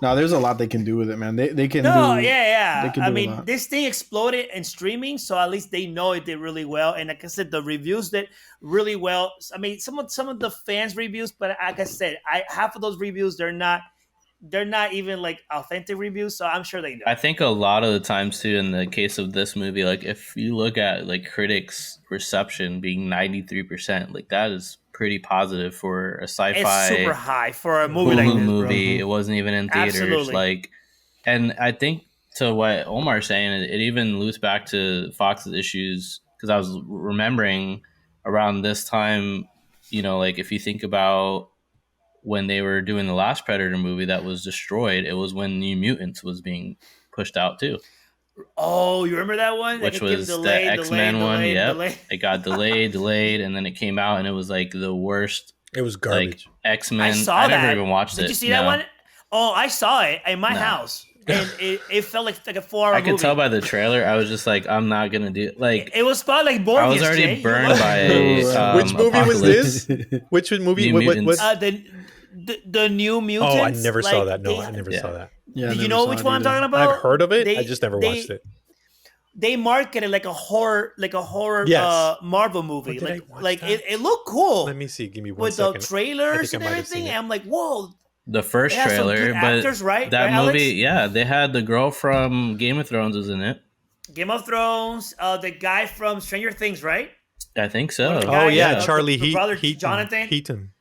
Speaker 2: No, there's a lot they can do with it, man. They can.
Speaker 3: I mean, this thing exploded in streaming, so at least they know it did really well. And like I said, the reviews did really well. I mean, some of the fans' reviews, but like I said, half of those reviews they're not even like authentic reviews, so I'm sure they know.
Speaker 1: I think a lot of the times too, in the case of this movie, like if you look at like critics' reception being 93%, like that is pretty positive for a sci-fi.
Speaker 3: It's super high for a movie
Speaker 1: Hulu
Speaker 3: like this.
Speaker 1: Movie. It wasn't even in theaters.
Speaker 3: Absolutely.
Speaker 1: Like, and I think to what Omar's saying, it even loops back to Fox's issues, because I was remembering around this time, like if you think about when they were doing the last Predator movie that was destroyed, it was when New Mutants was being pushed out too.
Speaker 3: Oh, you remember that one?
Speaker 1: Which was the X-Men one. Yep. It got delayed, and then it came out and it was like the worst.
Speaker 4: It was garbage.
Speaker 1: Like X-Men.
Speaker 3: I saw that.
Speaker 1: I never even watched it.
Speaker 3: Did you see that one? Oh, I saw it in my house. And it felt like a 4-hour movie.
Speaker 1: I could tell by the trailer. I was just like, I'm not gonna do it. Like
Speaker 3: it was probably like Morbius.
Speaker 1: I was already burned by
Speaker 4: which movie
Speaker 1: Apocalypse.
Speaker 4: was this? Which movie? What?
Speaker 3: The New Mutants.
Speaker 4: Oh, I never saw that. No, I never saw that.
Speaker 2: Yeah,
Speaker 3: do you know which one I'm talking about?
Speaker 4: I've heard of it. I just never watched it.
Speaker 3: They marketed like a horror Marvel movie. It looked cool.
Speaker 4: Let me see. Give me one second.
Speaker 3: With the trailers and everything. And I'm like, whoa.
Speaker 1: The first trailer, but
Speaker 3: actors, right?
Speaker 1: That
Speaker 3: right,
Speaker 1: movie, they had the girl from Game of Thrones was in it.
Speaker 3: Game of Thrones, the guy from Stranger Things, right?
Speaker 1: I think so.
Speaker 4: Oh yeah, Charlie
Speaker 3: brother
Speaker 4: Heaton.
Speaker 3: Jonathan
Speaker 4: Heaton.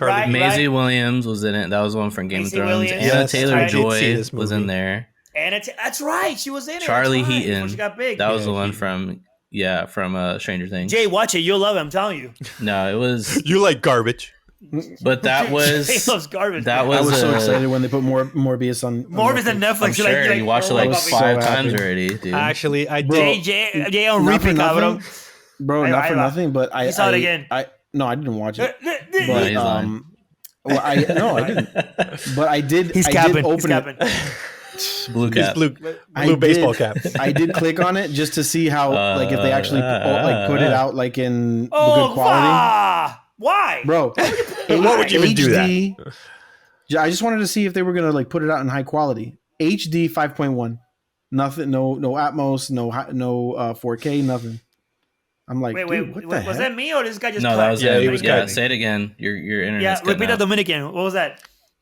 Speaker 3: Right,
Speaker 1: Maisie Williams was in it. That was one from Game
Speaker 3: Maisie
Speaker 1: of Thrones.
Speaker 3: Williams.
Speaker 1: Anna
Speaker 3: Yes,
Speaker 1: Taylor-Joy was in there.
Speaker 3: That's right. She was in it.
Speaker 1: Charlie
Speaker 3: That's right,
Speaker 1: Heaton.
Speaker 3: before she got big.
Speaker 1: That was the one from Stranger Things.
Speaker 3: Jay, watch it. You'll love it. I'm telling you.
Speaker 1: No, it was.
Speaker 4: You like garbage.
Speaker 1: But that was.
Speaker 3: Jay loves garbage.
Speaker 1: That was.
Speaker 2: I was so excited when they put Morbius on.
Speaker 3: Morbius on Netflix.
Speaker 1: I'm sure you watched it like 5 times already, dude.
Speaker 4: Actually, I did.
Speaker 3: Jay on repeat, cabrón.
Speaker 2: Bro, not for nothing, but I
Speaker 3: saw it again.
Speaker 2: No, I didn't watch it.
Speaker 1: But
Speaker 2: Well, I didn't. But I did.
Speaker 3: He's
Speaker 2: I
Speaker 3: capping.
Speaker 2: did
Speaker 3: He's
Speaker 2: open
Speaker 3: capping.
Speaker 1: Blue
Speaker 4: His
Speaker 1: cap.
Speaker 4: blue
Speaker 2: I
Speaker 4: baseball
Speaker 2: did.
Speaker 4: cap.
Speaker 2: I did click on it just to see how, like, if they actually put it out like in
Speaker 3: Oh,
Speaker 2: good quality,
Speaker 3: why?
Speaker 2: bro.
Speaker 4: What would you even do
Speaker 2: HD. I just wanted to see if they were gonna like put it out in high quality. HD 5.1. Nothing. No Atmos. No 4K. Nothing. I'm like,
Speaker 3: Wait,
Speaker 2: dude, what the
Speaker 3: was
Speaker 2: heck?
Speaker 3: that me or this guy just
Speaker 1: No,
Speaker 3: cut?
Speaker 1: that was
Speaker 4: Yeah,
Speaker 1: him.
Speaker 4: he was
Speaker 1: Yeah,
Speaker 4: cutting.
Speaker 1: say it again. Your internet's
Speaker 3: Yeah, repeat
Speaker 1: cutting
Speaker 3: that
Speaker 1: out.
Speaker 3: Dominican. What was that?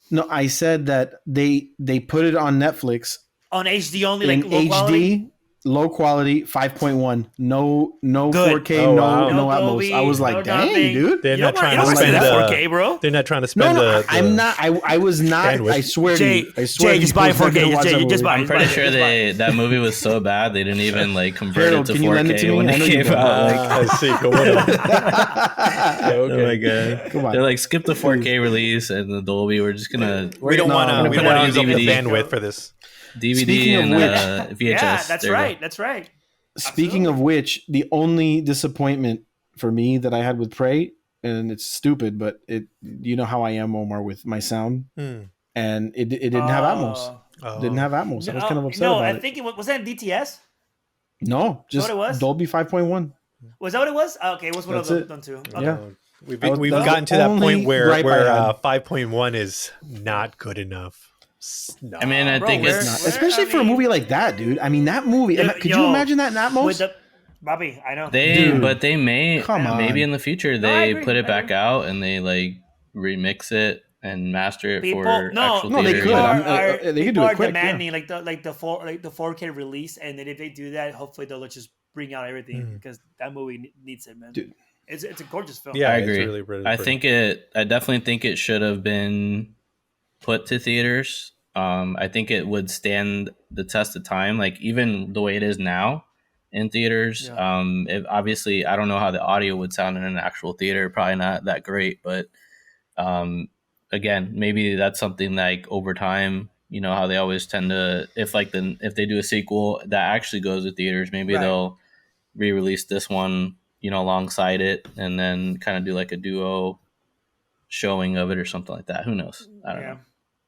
Speaker 2: No, I said that they put it on Netflix
Speaker 3: On HD only,
Speaker 2: in
Speaker 3: like low
Speaker 2: HD,
Speaker 3: quality?
Speaker 2: low quality, 5.1. No
Speaker 3: Good.
Speaker 2: 4K,
Speaker 4: Oh, wow.
Speaker 2: no Atmos.
Speaker 3: Dolby,
Speaker 2: I was like,
Speaker 3: no
Speaker 2: dang,
Speaker 3: nothing.
Speaker 2: dude.
Speaker 4: They're
Speaker 3: You
Speaker 4: not
Speaker 3: don't
Speaker 4: trying
Speaker 3: want
Speaker 4: to
Speaker 3: to see
Speaker 4: spend
Speaker 3: that
Speaker 4: the
Speaker 3: 4K, bro.
Speaker 4: They're not trying to
Speaker 2: No,
Speaker 4: spend
Speaker 2: no,
Speaker 4: the
Speaker 2: I'm not. I was not.
Speaker 4: bandwidth.
Speaker 2: I swear
Speaker 3: Jay,
Speaker 2: to you. I swear
Speaker 3: Jay,
Speaker 2: to
Speaker 3: just
Speaker 2: you,
Speaker 3: buy
Speaker 2: I was not
Speaker 3: 4K.
Speaker 2: gonna watch
Speaker 3: Jay,
Speaker 2: that
Speaker 3: just
Speaker 2: movie.
Speaker 3: buy it.
Speaker 1: I'm pretty sure
Speaker 3: Just buy it.
Speaker 1: that movie was so bad they didn't even like convert
Speaker 2: Harold,
Speaker 1: it to
Speaker 2: can you lend it to
Speaker 1: 4K
Speaker 2: me?
Speaker 1: when
Speaker 2: I
Speaker 1: it
Speaker 2: know you
Speaker 1: came
Speaker 2: don't.
Speaker 1: out. Like,
Speaker 4: I see. Go on.
Speaker 1: oh my god!
Speaker 2: Come on.
Speaker 1: They're like, skip the 4K release and the Dolby. We're just gonna
Speaker 4: We don't
Speaker 2: No,
Speaker 4: want
Speaker 2: no,
Speaker 4: to.
Speaker 2: no.
Speaker 4: We
Speaker 1: Put
Speaker 4: don't
Speaker 1: it
Speaker 4: want
Speaker 1: on
Speaker 4: to use up the
Speaker 1: DVD.
Speaker 4: bandwidth for this.
Speaker 1: DVD
Speaker 2: Speaking of
Speaker 1: and
Speaker 2: which-
Speaker 1: VHS.
Speaker 3: Yeah, that's
Speaker 1: There you go.
Speaker 3: right. That's right.
Speaker 2: Speaking of which, the only disappointment for me that I had with Prey, and it's stupid, but you know how I am, Omar, with my sound,
Speaker 4: Hmm.
Speaker 2: and it didn't have Atmos.
Speaker 4: Oh.
Speaker 2: Didn't have Atmos. I was kind of upset
Speaker 3: no,
Speaker 2: about
Speaker 3: I
Speaker 2: it.
Speaker 3: think it was that DTS?
Speaker 2: No, just
Speaker 3: what it was?
Speaker 2: Dolby 5.1.
Speaker 3: Was that what it was? Okay, it was one
Speaker 2: That's
Speaker 3: of
Speaker 2: it.
Speaker 3: them too.
Speaker 2: Yeah.
Speaker 3: Okay.
Speaker 4: We've
Speaker 2: That was
Speaker 4: gotten to
Speaker 2: the
Speaker 4: that
Speaker 2: only
Speaker 4: point where
Speaker 2: gripe I had.
Speaker 4: 5.1 is not good enough.
Speaker 1: I mean, I
Speaker 3: Bro,
Speaker 1: think
Speaker 3: where-
Speaker 1: it's
Speaker 2: Not-
Speaker 3: where-
Speaker 2: especially
Speaker 3: I
Speaker 2: for a
Speaker 3: mean-
Speaker 2: movie like that, dude. I mean, that movie.
Speaker 3: Yo,
Speaker 2: Could you imagine that in Atmos?
Speaker 3: With the Bobby, I know.
Speaker 2: Dude,
Speaker 1: they may
Speaker 2: come on.
Speaker 1: maybe in the future
Speaker 3: I
Speaker 1: they
Speaker 3: agree,
Speaker 1: put it
Speaker 3: I
Speaker 1: back
Speaker 3: agree.
Speaker 1: out and they like remix it and master it
Speaker 3: People,
Speaker 1: for
Speaker 3: no,
Speaker 1: actual
Speaker 2: No, they
Speaker 1: theater.
Speaker 2: could.
Speaker 3: People
Speaker 2: I'm-
Speaker 3: are,
Speaker 2: they could do
Speaker 3: people
Speaker 2: it
Speaker 3: are
Speaker 2: quick,
Speaker 3: demanding like the 4K release, and then if they do that, hopefully they'll just bring out everything because that movie needs it, man.
Speaker 2: Dude.
Speaker 3: It's a gorgeous film.
Speaker 4: Yeah,
Speaker 1: I
Speaker 4: it's
Speaker 1: agree.
Speaker 4: really, really
Speaker 1: I
Speaker 4: pretty.
Speaker 1: definitely think it should have been put to theaters. I think it would stand the test of time, like even the way it is now in theaters.
Speaker 3: Yeah.
Speaker 1: Obviously, I don't know how the audio would sound in an actual theater. Probably not that great, but again, maybe that's something like over time. You know how they always tend to, if they do a sequel that actually goes to theaters, maybe
Speaker 3: Right.
Speaker 1: they'll re-release this one, alongside it, and then kind of do like a duo showing of it or something like that. Who knows? I don't know.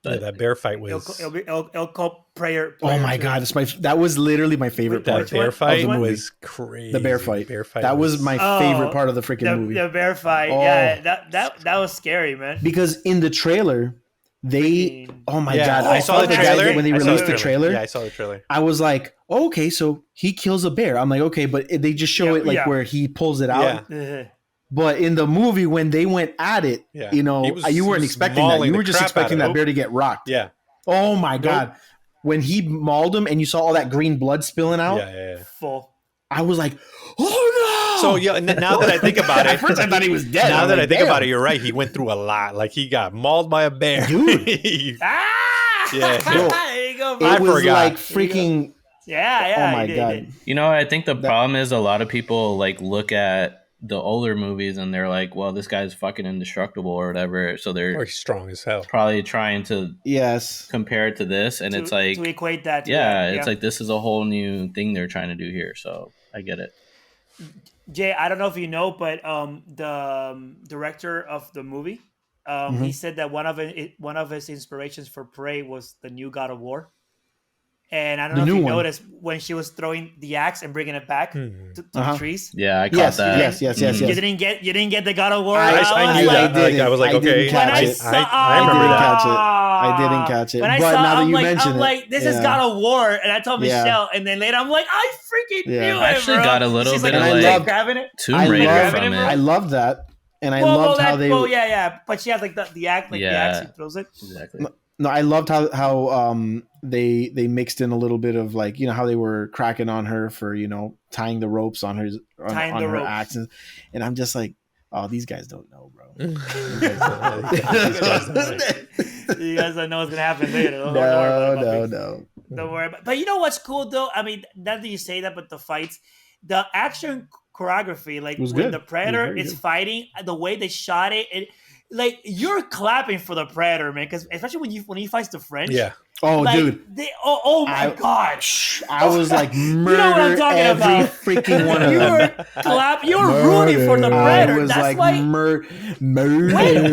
Speaker 4: Yeah, that bear fight was
Speaker 3: It'll call prayer.
Speaker 2: Oh my
Speaker 3: too.
Speaker 2: god, that was literally my favorite
Speaker 4: that
Speaker 2: part.
Speaker 4: bear
Speaker 2: of
Speaker 4: fight
Speaker 2: the movie.
Speaker 4: was crazy.
Speaker 2: The bear fight.
Speaker 4: Bear fight.
Speaker 2: That was my favorite part of the freaking movie.
Speaker 3: The bear fight.
Speaker 2: Oh.
Speaker 3: Yeah, that was scary, man.
Speaker 2: Because in the trailer, they oh my god,
Speaker 4: I saw the
Speaker 2: the
Speaker 4: trailer
Speaker 2: when they
Speaker 4: I saw
Speaker 2: released the trailer.
Speaker 4: Yeah, I saw the trailer.
Speaker 2: I was like, oh, okay, so he kills a bear. I'm like, okay, but they just show it like where he pulls it out.
Speaker 4: Yeah.
Speaker 2: But in the movie, when they went at it,
Speaker 4: Yeah.
Speaker 2: you weren't
Speaker 4: was
Speaker 2: expecting that.
Speaker 4: mauling
Speaker 2: You
Speaker 4: the
Speaker 2: were just
Speaker 4: crap
Speaker 2: expecting
Speaker 4: out of
Speaker 2: that
Speaker 4: him.
Speaker 2: bear to get rocked.
Speaker 4: Yeah.
Speaker 2: Oh my god. When he mauled him and you saw all that green blood spilling out,
Speaker 4: Yeah.
Speaker 3: Full.
Speaker 2: I was like, oh no.
Speaker 4: So yeah, now that I think about
Speaker 2: At
Speaker 4: it,
Speaker 2: first I thought he was dead.
Speaker 4: now
Speaker 2: I'm
Speaker 4: that
Speaker 2: like,
Speaker 4: I think
Speaker 2: damn.
Speaker 4: about it, you're right. He went through a lot. Like he got mauled by a bear.
Speaker 2: Dude.
Speaker 3: Ah!
Speaker 4: Yeah.
Speaker 3: There you go,
Speaker 2: It
Speaker 3: bro.
Speaker 4: I
Speaker 2: was
Speaker 4: forgot.
Speaker 2: like freaking.
Speaker 3: Yeah.
Speaker 2: Oh my
Speaker 3: he
Speaker 2: god.
Speaker 3: did.
Speaker 1: I think the problem is a lot of people like look at the older movies and they're like, well, this guy's fucking indestructible or whatever. So
Speaker 4: Or
Speaker 1: they're
Speaker 4: he's strong as hell.
Speaker 1: probably trying to
Speaker 2: Yes.
Speaker 1: compare it to this. And it's like,
Speaker 3: to equate that. To
Speaker 1: yeah,
Speaker 3: that.
Speaker 1: it's like this is a whole new thing they're trying to do here. So I get it.
Speaker 3: Jay, I don't know if you know, but the director of the movie, he said that one of his inspirations for Prey was the new God of War. And I don't know if you noticed when she was throwing the axe and bringing it back to the trees.
Speaker 1: Yeah, I caught
Speaker 2: Yes,
Speaker 1: that.
Speaker 2: yes.
Speaker 3: You didn't get the God of War.
Speaker 4: I knew that. I was like, okay.
Speaker 2: didn't catch it.
Speaker 4: I remember that.
Speaker 2: I didn't catch it.
Speaker 3: When I
Speaker 2: But
Speaker 3: saw,
Speaker 2: now that
Speaker 3: I'm
Speaker 2: you
Speaker 3: like,
Speaker 2: mention
Speaker 3: I'm
Speaker 2: it,
Speaker 3: like, this is
Speaker 2: yeah.
Speaker 3: God of War, and I told
Speaker 2: Yeah.
Speaker 3: Michelle, and then later I'm like, I freaking knew it.
Speaker 1: I actually
Speaker 3: bro.
Speaker 1: got a little
Speaker 3: She's
Speaker 1: bit
Speaker 3: like,
Speaker 1: of
Speaker 2: I
Speaker 1: like
Speaker 2: loved-
Speaker 3: grabbing it.
Speaker 1: Tomb Raider
Speaker 2: loved-
Speaker 1: from it.
Speaker 2: I loved that, and I loved how they.
Speaker 3: yeah, but she has like the axe, the axe, she throws it.
Speaker 1: Exactly.
Speaker 2: No, I loved how they mixed in a little bit of like how they were cracking on her for tying the ropes on her
Speaker 3: ropes.
Speaker 2: axe, and I'm just like, oh, these guys don't know, bro.
Speaker 3: You guys don't know what's gonna happen later. Don't worry about it.
Speaker 2: No.
Speaker 3: Don't worry about. But you know what's cool though? I mean, not that you say that, but the fights, the action choreography, like
Speaker 2: was
Speaker 3: when
Speaker 2: good.
Speaker 3: the Predator
Speaker 2: It was very
Speaker 3: is
Speaker 2: good.
Speaker 3: fighting, the way they shot it, like you're clapping for the Predator, man. Because especially when he fights the French,
Speaker 4: Yeah.
Speaker 2: Oh,
Speaker 3: like,
Speaker 2: dude.
Speaker 3: oh my god!
Speaker 2: I was like,
Speaker 3: You know what I'm
Speaker 2: murder
Speaker 3: talking
Speaker 2: every
Speaker 3: about.
Speaker 2: freaking one of
Speaker 3: You
Speaker 2: them.
Speaker 3: were you were rooting for the
Speaker 2: I
Speaker 3: Predator.
Speaker 2: was
Speaker 3: That's
Speaker 2: like,
Speaker 3: why.
Speaker 2: murder.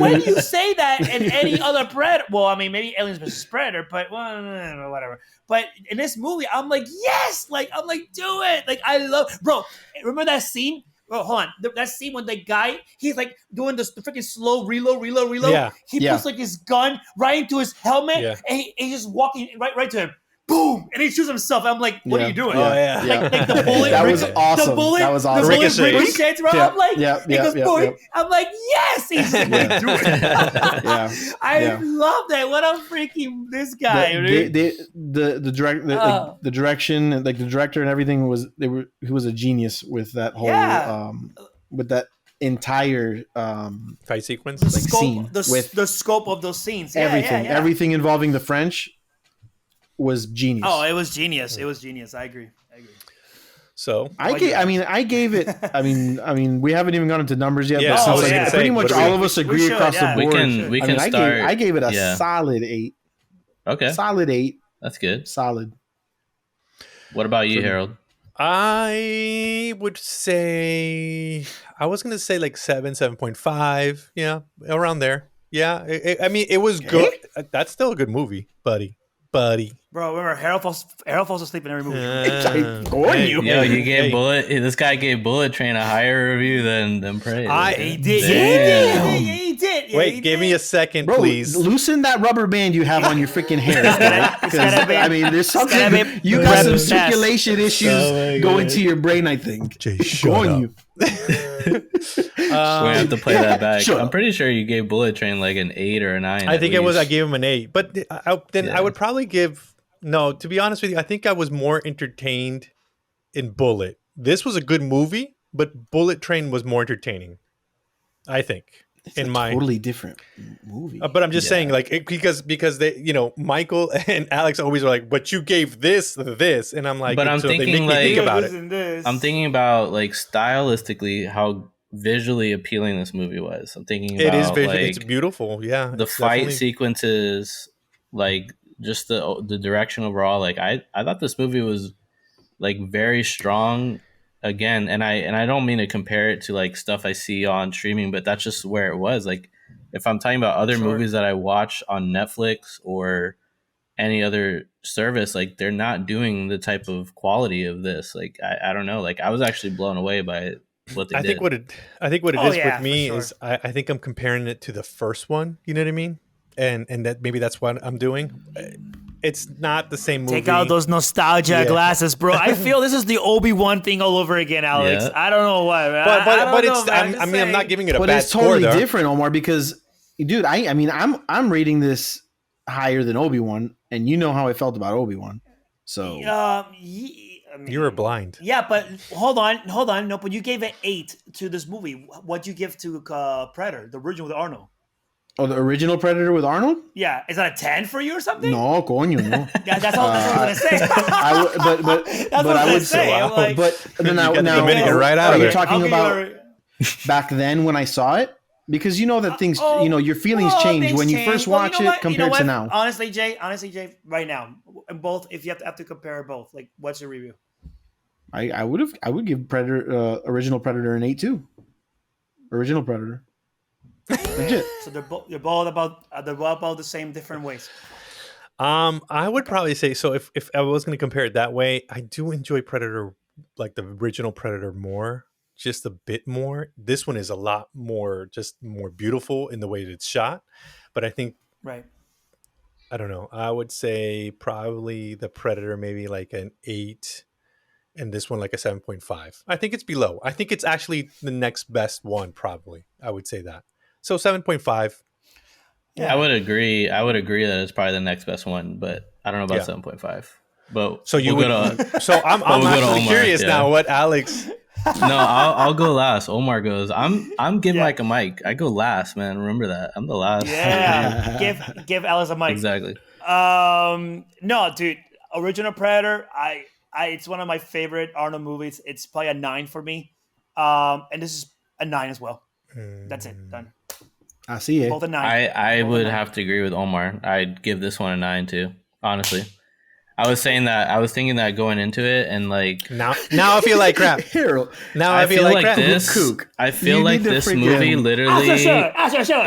Speaker 3: When you say that in any other Predator, well, I mean, maybe Aliens vs Predator, but well, whatever. But in this movie, I'm like, yes, like I'm like, do it. Like I love, bro. Remember that scene? Oh, hold on. That scene when the guy, he's like doing the freaking slow reload.
Speaker 4: Yeah.
Speaker 3: He
Speaker 2: Yeah.
Speaker 3: puts like his gun right into his helmet,
Speaker 4: Yeah.
Speaker 3: and he's just walking right to him. Boom! And he shoots himself. I'm like, what are you doing?
Speaker 4: Oh, yeah.
Speaker 3: Like the bullet.
Speaker 2: That was awesome.
Speaker 3: The bullet.
Speaker 2: That was awesome.
Speaker 3: The bullet
Speaker 4: Ricochet.
Speaker 3: ricochets, bro.
Speaker 2: Yeah,
Speaker 3: I'm like,
Speaker 2: yeah,
Speaker 3: it goes,
Speaker 2: yeah,
Speaker 3: boy.
Speaker 2: yeah.
Speaker 3: I'm like, yes, he's like,
Speaker 2: Yeah.
Speaker 3: do it.
Speaker 2: Yeah.
Speaker 3: I
Speaker 2: Yeah.
Speaker 3: love that. What a freaking this guy. dude.
Speaker 2: The direction, like the director and everything he was a genius with that whole
Speaker 3: Yeah.
Speaker 2: with that entire
Speaker 4: Fight sequence.
Speaker 3: the
Speaker 2: like
Speaker 3: scope,
Speaker 2: scene with
Speaker 3: the scope of those scenes. Yeah,
Speaker 2: everything
Speaker 3: yeah.
Speaker 2: everything involving the French was genius.
Speaker 3: Oh, it was genius. It was genius. I agree.
Speaker 4: So
Speaker 2: I gave it. I mean, we haven't even gone into numbers yet.
Speaker 4: Yeah,
Speaker 2: but
Speaker 3: I
Speaker 2: since
Speaker 3: was
Speaker 2: like,
Speaker 3: gonna say,
Speaker 2: pretty
Speaker 4: what
Speaker 2: much
Speaker 4: do we-
Speaker 2: all of us agree
Speaker 3: should,
Speaker 2: across
Speaker 3: yeah.
Speaker 2: the board.
Speaker 1: We can
Speaker 2: I
Speaker 1: start.
Speaker 2: I gave it a
Speaker 1: yeah.
Speaker 2: solid 8.
Speaker 1: Okay,
Speaker 2: Solid 8.
Speaker 1: that's good.
Speaker 2: Solid.
Speaker 1: What about you, Harold?
Speaker 4: I would say I was gonna say like 7.5. Yeah, around there. Yeah, I mean it was good. That's still a good movie, buddy.
Speaker 3: Bro, remember Harold falls asleep in every movie.
Speaker 2: You.
Speaker 1: Yo, you gave Bullet. This guy gave Bullet Train a higher review than Prey.
Speaker 3: He did.
Speaker 1: Damn.
Speaker 3: He did.
Speaker 4: Wait, give me a second,
Speaker 2: Bro,
Speaker 4: please.
Speaker 2: loosen that rubber band you have on your freaking hair.
Speaker 3: It's gotta be-
Speaker 2: I mean, there's something.
Speaker 3: be
Speaker 2: You got some
Speaker 3: prep test.
Speaker 2: circulation issues
Speaker 1: Oh my
Speaker 2: going
Speaker 1: God.
Speaker 2: to your brain, I think.
Speaker 4: Jay,
Speaker 2: Going you.
Speaker 1: We have to play that back.
Speaker 2: Shut
Speaker 1: I'm
Speaker 2: up.
Speaker 1: pretty sure you gave Bullet Train like an 8 or a 9.
Speaker 4: I think it was. I
Speaker 1: least.
Speaker 4: gave him an 8, but I would probably give. No, to be honest with you, I think I was more entertained in Bullet. This was a good movie, but Bullet Train was more entertaining. I think.
Speaker 2: It's
Speaker 4: in
Speaker 2: a
Speaker 4: my
Speaker 2: totally different movie.
Speaker 4: but I'm just saying, like, because they, Michael and Alex always are like, but you gave this, and I'm like,
Speaker 1: But I'm
Speaker 4: so they
Speaker 1: thinking,
Speaker 4: make me think
Speaker 1: like-
Speaker 4: about it.
Speaker 1: I'm thinking about like stylistically how visually appealing this movie was. I'm thinking about
Speaker 4: It is visual.
Speaker 1: like
Speaker 4: It's beautiful. Yeah,
Speaker 1: the
Speaker 4: it's
Speaker 1: fight
Speaker 4: definitely-
Speaker 1: sequences, like just the direction overall. Like I thought this movie was like very strong. Again, and I don't mean to compare it to like stuff I see on streaming, but that's just where it was. Like if I'm talking about other movies that I watch on Netflix or any other service, like they're not doing the type of quality of this. Like I don't know. Like I was actually blown away by what they
Speaker 4: I
Speaker 1: did.
Speaker 4: think what it
Speaker 3: Oh,
Speaker 4: is
Speaker 3: yeah,
Speaker 4: with me
Speaker 3: for sure.
Speaker 4: is I think I'm comparing it to the first one. You know what I mean? And that maybe that's what I'm doing. It's not the same movie.
Speaker 3: Take out those nostalgia
Speaker 4: Yeah.
Speaker 3: glasses, bro. I feel this is the Obi-Wan thing all over again, Alex.
Speaker 1: Yeah.
Speaker 3: I don't know why, man.
Speaker 4: but
Speaker 3: I don't
Speaker 4: it's.
Speaker 3: know, man.
Speaker 4: I mean, I'm not giving it a
Speaker 2: But
Speaker 4: bad
Speaker 2: it's totally
Speaker 4: score, though.
Speaker 2: different, Omar, because dude, I mean, I'm rating this higher than Obi-Wan, and you know how I felt about Obi-Wan. So
Speaker 3: I mean,
Speaker 4: You were blind.
Speaker 3: Yeah, but hold on. No, but you gave it 8 to this movie. What'd you give to Predator, the original with Arnold?
Speaker 2: the original Predator with Arnold?
Speaker 3: Yeah, is that a 10 for you or something?
Speaker 2: No, coño, no.
Speaker 3: Yeah, that's all I was gonna say.
Speaker 2: But
Speaker 3: That's
Speaker 2: but
Speaker 3: what
Speaker 2: I
Speaker 3: I
Speaker 2: would
Speaker 3: was
Speaker 2: say,
Speaker 3: saying. I'm like,
Speaker 2: but then
Speaker 4: You got the
Speaker 2: now
Speaker 4: Dominican right out
Speaker 2: are
Speaker 4: of
Speaker 2: you
Speaker 4: there.
Speaker 2: talking
Speaker 3: I'll give
Speaker 2: about
Speaker 3: you
Speaker 2: back then when I saw it? Because you know that things,
Speaker 3: Oh,
Speaker 2: your feelings
Speaker 3: well,
Speaker 2: change
Speaker 3: things
Speaker 2: when you
Speaker 3: change.
Speaker 2: first
Speaker 3: Well,
Speaker 2: watch
Speaker 3: you know
Speaker 2: it
Speaker 3: what?
Speaker 2: compared to now.
Speaker 3: Honestly, Jay, right now, and both. If you have to compare both, like, what's your review?
Speaker 2: I would give Predator original Predator an 8 too. Original Predator. Legit.
Speaker 3: So they're both about the same, different ways.
Speaker 4: I would probably say so. If I was going to compare it that way, I do enjoy Predator, like the original Predator, more, just a bit more. This one is a lot more, just more beautiful in the way that it's shot. But I think,
Speaker 3: Right.
Speaker 4: I don't know. I would say probably the Predator maybe like an 8, and this one like a 7.5. I think it's below. I think it's actually the next best one. Probably, I would say that. So 7.5.
Speaker 3: Yeah.
Speaker 1: I would agree that it's probably the next best one, but I don't know about
Speaker 4: Yeah.
Speaker 1: 7.5. But
Speaker 4: So you
Speaker 1: we'll
Speaker 4: would.
Speaker 1: go to,
Speaker 4: So I'm
Speaker 1: we'll go to
Speaker 4: actually
Speaker 1: Omar,
Speaker 4: curious
Speaker 1: yeah.
Speaker 4: now what Alex.
Speaker 1: no, I'll go last. Omar goes. I'm giving
Speaker 3: Yeah.
Speaker 1: Mike a mic. I go last, man. Remember that. I'm the last.
Speaker 3: Yeah. give Alice a mic.
Speaker 1: Exactly.
Speaker 3: No, dude. Original Predator. I it's one of my favorite Arnold movies. It's probably a 9 for me. And this is a 9 as well. That's it. Done.
Speaker 2: I see it.
Speaker 3: Both a 9.
Speaker 1: I
Speaker 3: Both a
Speaker 1: would
Speaker 3: 9.
Speaker 1: have to agree with Omar. I'd give this one a 9 too. honestly. I was saying that I was thinking that going into it, and like
Speaker 4: Now I feel like crap.
Speaker 2: Harold,
Speaker 4: Now I feel like crap.
Speaker 2: Kook.
Speaker 1: I feel
Speaker 2: You
Speaker 1: like
Speaker 2: need to
Speaker 1: this
Speaker 2: freaking-
Speaker 1: movie literally.
Speaker 3: Sure.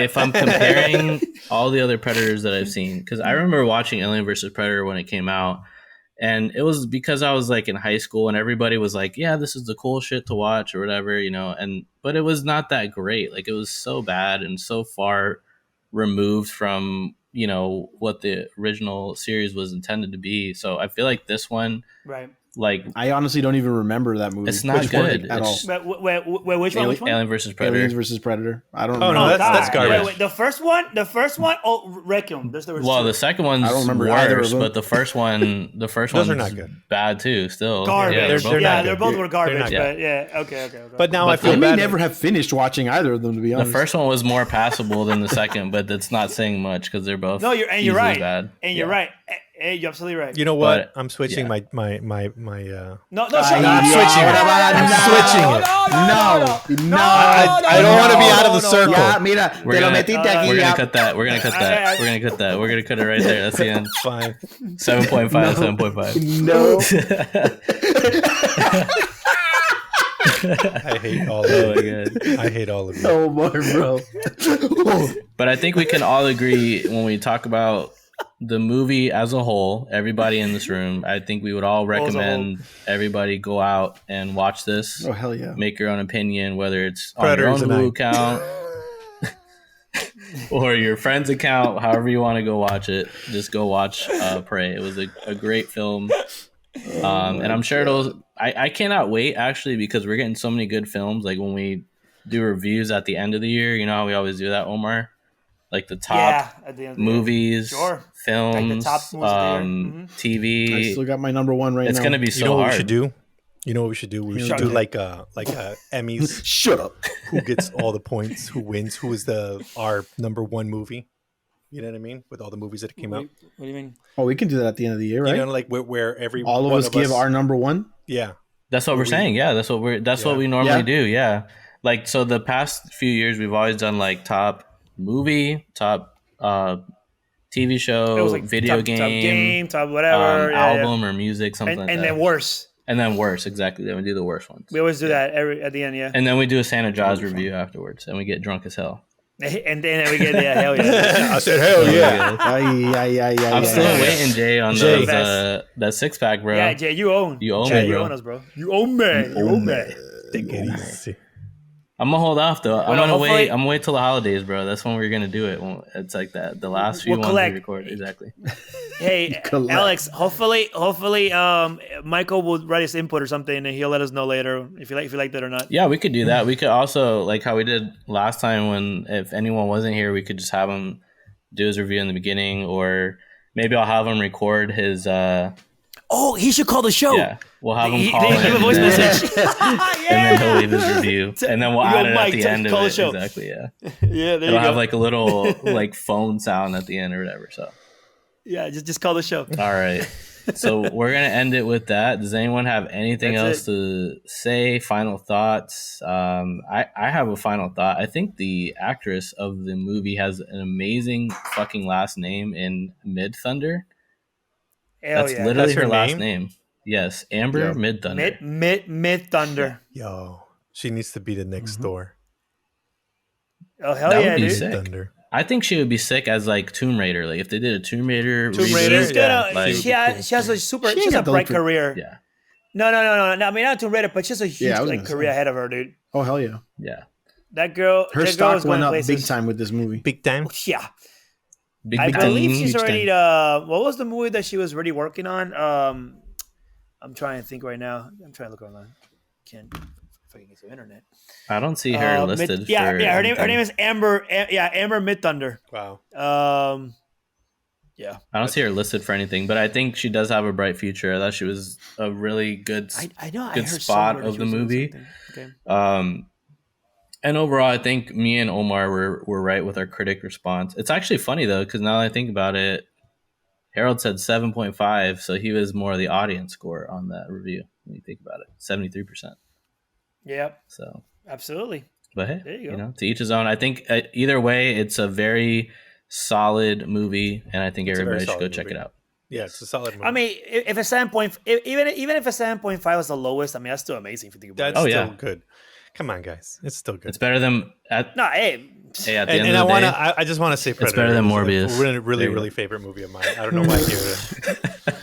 Speaker 1: If I'm comparing all the other Predators that I've seen, because I remember watching Alien vs Predator when it came out, and it was because I was like in high school, and everybody was like, "Yeah, this is the cool shit to watch" or whatever, you know. And but it was not that great. Like it was so bad and so far removed from what the original series was intended to be. So I feel like this one,
Speaker 3: Right.
Speaker 1: like,
Speaker 2: I honestly don't even remember that movie.
Speaker 1: it's not
Speaker 2: Which one,
Speaker 1: good
Speaker 2: at all.
Speaker 1: It's
Speaker 3: But which one? Which one?
Speaker 1: Alien vs Predator.
Speaker 2: Aliens versus Predator. I don't.
Speaker 4: Oh,
Speaker 2: remember.
Speaker 4: no, that's
Speaker 3: God.
Speaker 4: garbage.
Speaker 3: The first one. Oh, Requiem. There's the
Speaker 1: Well, the second one's
Speaker 2: I don't remember either of
Speaker 1: worse,
Speaker 2: them.
Speaker 1: but the first one,
Speaker 4: Those
Speaker 1: one's
Speaker 4: are not good.
Speaker 1: bad too. Still,
Speaker 3: garbage.
Speaker 1: Yeah,
Speaker 4: they're
Speaker 1: both
Speaker 4: not
Speaker 3: Yeah,
Speaker 1: bad.
Speaker 3: they
Speaker 4: good.
Speaker 3: both were garbage.
Speaker 4: not
Speaker 3: But yeah, okay.
Speaker 4: But now
Speaker 1: But
Speaker 4: I
Speaker 2: I
Speaker 4: feel
Speaker 2: may
Speaker 4: bad.
Speaker 2: never have finished watching either of them, to be
Speaker 1: The
Speaker 2: honest.
Speaker 1: first one was more passable than the second, but it's not saying much because they're both.
Speaker 3: No, you're
Speaker 1: easily
Speaker 3: right.
Speaker 1: Bad.
Speaker 3: And you're
Speaker 1: Yeah.
Speaker 3: right. Hey, you're absolutely right.
Speaker 4: You know what?
Speaker 1: But,
Speaker 4: I'm switching
Speaker 1: yeah.
Speaker 4: my
Speaker 3: No,
Speaker 2: I'm
Speaker 4: switching it. I'm switching it.
Speaker 2: No.
Speaker 4: I don't want to be out of the circle.
Speaker 2: Ya, mira,
Speaker 1: We're
Speaker 2: te lo
Speaker 1: gonna-
Speaker 2: metiste aquí.
Speaker 1: We're gonna
Speaker 2: ya.
Speaker 1: cut that. We're gonna cut that. We're gonna cut that. We're gonna cut it right there. That's the end.
Speaker 4: Fine.
Speaker 1: 7.5. 7.5.
Speaker 2: No.
Speaker 4: I hate all of
Speaker 1: Oh my
Speaker 4: you.
Speaker 1: god.
Speaker 4: I hate all of you.
Speaker 2: Oh my bro.
Speaker 1: But I think we can all agree when we talk about the movie as a whole, everybody in this room, I think we would all recommend everybody go out and watch this.
Speaker 2: Oh hell yeah.
Speaker 1: Make your own opinion, whether it's on
Speaker 4: Predators
Speaker 1: your own
Speaker 4: and
Speaker 1: Hulu account or your friend's account, however you want to go watch it. Just go watch Prey. It was a great film. And I'm sure I cannot wait actually, because we're getting so many good films. Like when we do reviews at the end of the year, you know how we always do that, Omar? Like the top
Speaker 3: at the end of the
Speaker 1: movies,
Speaker 3: Sure.
Speaker 1: films,
Speaker 3: Like the top movies of the year.
Speaker 1: TV.
Speaker 2: I still got my number one right
Speaker 1: It's
Speaker 2: now.
Speaker 1: gonna be
Speaker 4: You
Speaker 1: so
Speaker 4: know what
Speaker 1: hard.
Speaker 4: we should do? You know what we should do? We should
Speaker 3: Shark
Speaker 4: do
Speaker 3: Tank.
Speaker 4: like a Emmys.
Speaker 2: Shut up.
Speaker 4: Who gets all the points? Who wins? Who is our number one movie? You know what I mean? With all the movies that came out.
Speaker 3: What do you mean?
Speaker 2: Oh, we can do that at the end of the year, right?
Speaker 4: You know, like where every
Speaker 2: All of
Speaker 4: one
Speaker 2: us give our number one.
Speaker 4: yeah.
Speaker 1: That's what we're saying. Yeah, that's what we normally
Speaker 2: Yeah.
Speaker 1: do. Yeah, like so the past few years we've always done like top movie, top TV show,
Speaker 3: It was like
Speaker 1: video
Speaker 3: top
Speaker 1: game,
Speaker 3: game, top whatever,
Speaker 1: album or music, something like
Speaker 3: and
Speaker 1: that.
Speaker 3: then worse.
Speaker 1: And then worse, exactly. Then we do the worst ones.
Speaker 3: We always do that at the end, yeah.
Speaker 1: And then we do a Santa Jaws review afterwards, and we get drunk as hell.
Speaker 3: And then we get hell yeah.
Speaker 4: I said hell yeah.
Speaker 1: I'm still waiting, Jay, on
Speaker 4: Jay.
Speaker 1: those that 6-pack, bro.
Speaker 3: Yeah, Jay, you own.
Speaker 1: You own
Speaker 3: Jay,
Speaker 1: me,
Speaker 3: you
Speaker 1: bro.
Speaker 3: own us, bro. You own me. You own me.
Speaker 4: Take it easy.
Speaker 1: I'm gonna hold off though. I'm
Speaker 3: Well,
Speaker 1: gonna
Speaker 3: hopefully-
Speaker 1: wait. I'm gonna wait till the holidays, bro. That's when we're gonna do it. It's like that. The last few
Speaker 3: We'll
Speaker 1: ones
Speaker 3: collect.
Speaker 1: we record, exactly.
Speaker 3: Hey,
Speaker 2: Collect.
Speaker 3: Alex. Hopefully, Michael will write his input or something, and he'll let us know later if you like that or not.
Speaker 1: Yeah, we could do that. We could also, like how we did last time, when if anyone wasn't here, we could just have him do his review in the beginning, or maybe I'll have him record his.
Speaker 3: Oh, he should call the show.
Speaker 1: Yeah, we'll have him call
Speaker 3: They
Speaker 1: in,
Speaker 3: give a voice
Speaker 1: and
Speaker 3: message.
Speaker 1: then he'll leave his review, and then we'll
Speaker 3: Yo,
Speaker 1: add it
Speaker 3: Mike,
Speaker 1: at the end
Speaker 3: call
Speaker 1: of
Speaker 3: the
Speaker 1: it.
Speaker 3: show.
Speaker 1: Exactly. Yeah,
Speaker 3: Yeah, there
Speaker 1: it'll
Speaker 3: you
Speaker 1: have
Speaker 3: go.
Speaker 1: like a little like phone sound at the end or whatever. So.
Speaker 3: Yeah, just call the show.
Speaker 1: All right. So we're going to end it with that. Does anyone have anything
Speaker 3: That's
Speaker 1: else to say? Final thoughts? I have a final thought. I think the actress of the movie has an amazing fucking last name in Mid Thunder.
Speaker 3: Hell
Speaker 1: That's
Speaker 3: yeah.
Speaker 1: literally
Speaker 4: That's her
Speaker 1: her last
Speaker 4: name?
Speaker 1: name. Yes, Amber
Speaker 2: Yeah.
Speaker 1: Mid Thunder.
Speaker 3: Mid Thunder.
Speaker 4: Yo, she needs to be the next door.
Speaker 3: Oh hell
Speaker 1: That would
Speaker 3: yeah,
Speaker 1: be
Speaker 3: dude.
Speaker 1: sick.
Speaker 4: Thunder.
Speaker 1: I think she would be sick as like Tomb Raider. Like if they did a Tomb Raider,
Speaker 4: Tomb
Speaker 1: reboot,
Speaker 4: Raider,
Speaker 3: She's gonna.
Speaker 1: like,
Speaker 3: she has a super.
Speaker 2: She
Speaker 3: She has a
Speaker 2: got the
Speaker 3: bright
Speaker 2: look for-
Speaker 3: career.
Speaker 1: yeah,
Speaker 3: No. I mean, not Tomb Raider, but she has a huge
Speaker 2: Yeah, I was
Speaker 3: like
Speaker 2: gonna
Speaker 3: career
Speaker 2: say.
Speaker 3: ahead of her, dude.
Speaker 2: Oh hell yeah.
Speaker 1: yeah.
Speaker 3: That girl.
Speaker 2: Her
Speaker 3: that girl
Speaker 2: stock
Speaker 3: is going
Speaker 2: went up
Speaker 3: places.
Speaker 2: big time with this movie.
Speaker 4: Big time.
Speaker 3: Yeah,
Speaker 1: Big,
Speaker 3: I
Speaker 1: big
Speaker 3: believe
Speaker 1: time.
Speaker 3: she's
Speaker 2: Huge
Speaker 3: already. What was the movie that she was already working on? I'm trying to think right now. I'm trying to look online. Can't fucking get to internet.
Speaker 1: I don't see her listed.
Speaker 3: Her name. Her
Speaker 1: anything.
Speaker 3: name is Amber. Amber Mid Thunder.
Speaker 4: Wow.
Speaker 3: Yeah.
Speaker 1: I don't see her listed for anything, but I think she does have a bright future. I thought she was a really good,
Speaker 3: I know. I
Speaker 1: good
Speaker 3: heard
Speaker 1: spot
Speaker 3: somewhere that
Speaker 1: of
Speaker 3: she
Speaker 1: the
Speaker 3: was doing
Speaker 1: movie.
Speaker 3: something. Okay.
Speaker 1: And overall, I think me and Omar were right with our critic response. It's actually funny though, because now that I think about it, Harold said 7.5, so he was more the audience score on that review. When you think about it, 73%.
Speaker 3: Yep.
Speaker 1: So,
Speaker 3: Absolutely.
Speaker 1: but hey,
Speaker 3: There you go.
Speaker 1: to each his own. I think either way, it's a very solid movie, and I think
Speaker 4: It's a very
Speaker 1: everybody should go
Speaker 4: solid
Speaker 1: check
Speaker 4: movie.
Speaker 1: it out.
Speaker 4: Yeah, it's a solid movie.
Speaker 3: I mean, if a 7.5, even if a 7.5 was the lowest, I mean, that's still amazing if you think about
Speaker 4: That's
Speaker 3: it.
Speaker 4: still good. Come on, guys. It's still good.
Speaker 1: It's better than
Speaker 3: No, hey,
Speaker 1: at the end of the day.
Speaker 4: I just want to say Predator.
Speaker 1: It's better than
Speaker 4: is
Speaker 1: Morbius.
Speaker 4: a really favorite movie of mine. I don't know why I gave it.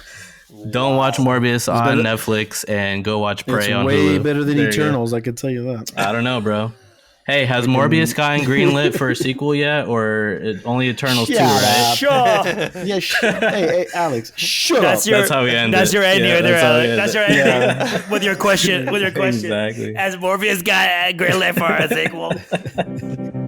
Speaker 1: Don't watch Morbius on
Speaker 2: better-
Speaker 1: Netflix and go watch Prey
Speaker 2: It's
Speaker 1: on
Speaker 2: way
Speaker 1: Hulu.
Speaker 2: better than
Speaker 1: There you go.
Speaker 2: Eternals, I can tell you that.
Speaker 1: I don't know, bro. Hey, has Morbius gotten greenlit for a sequel yet, or only Eternals 2,
Speaker 2: Shut
Speaker 1: right?
Speaker 2: up.
Speaker 3: sure.
Speaker 2: Yeah, hey, Alex, shut
Speaker 3: That's
Speaker 2: up.
Speaker 3: your.
Speaker 1: That's how we end
Speaker 3: That's
Speaker 1: it.
Speaker 3: your ending
Speaker 1: Yeah,
Speaker 3: right there,
Speaker 1: that's how we
Speaker 3: Alex.
Speaker 1: end
Speaker 3: That's
Speaker 1: it.
Speaker 3: your ending with your question. With your question.
Speaker 1: Exactly.
Speaker 3: As Morpheus got a great life for a sequel.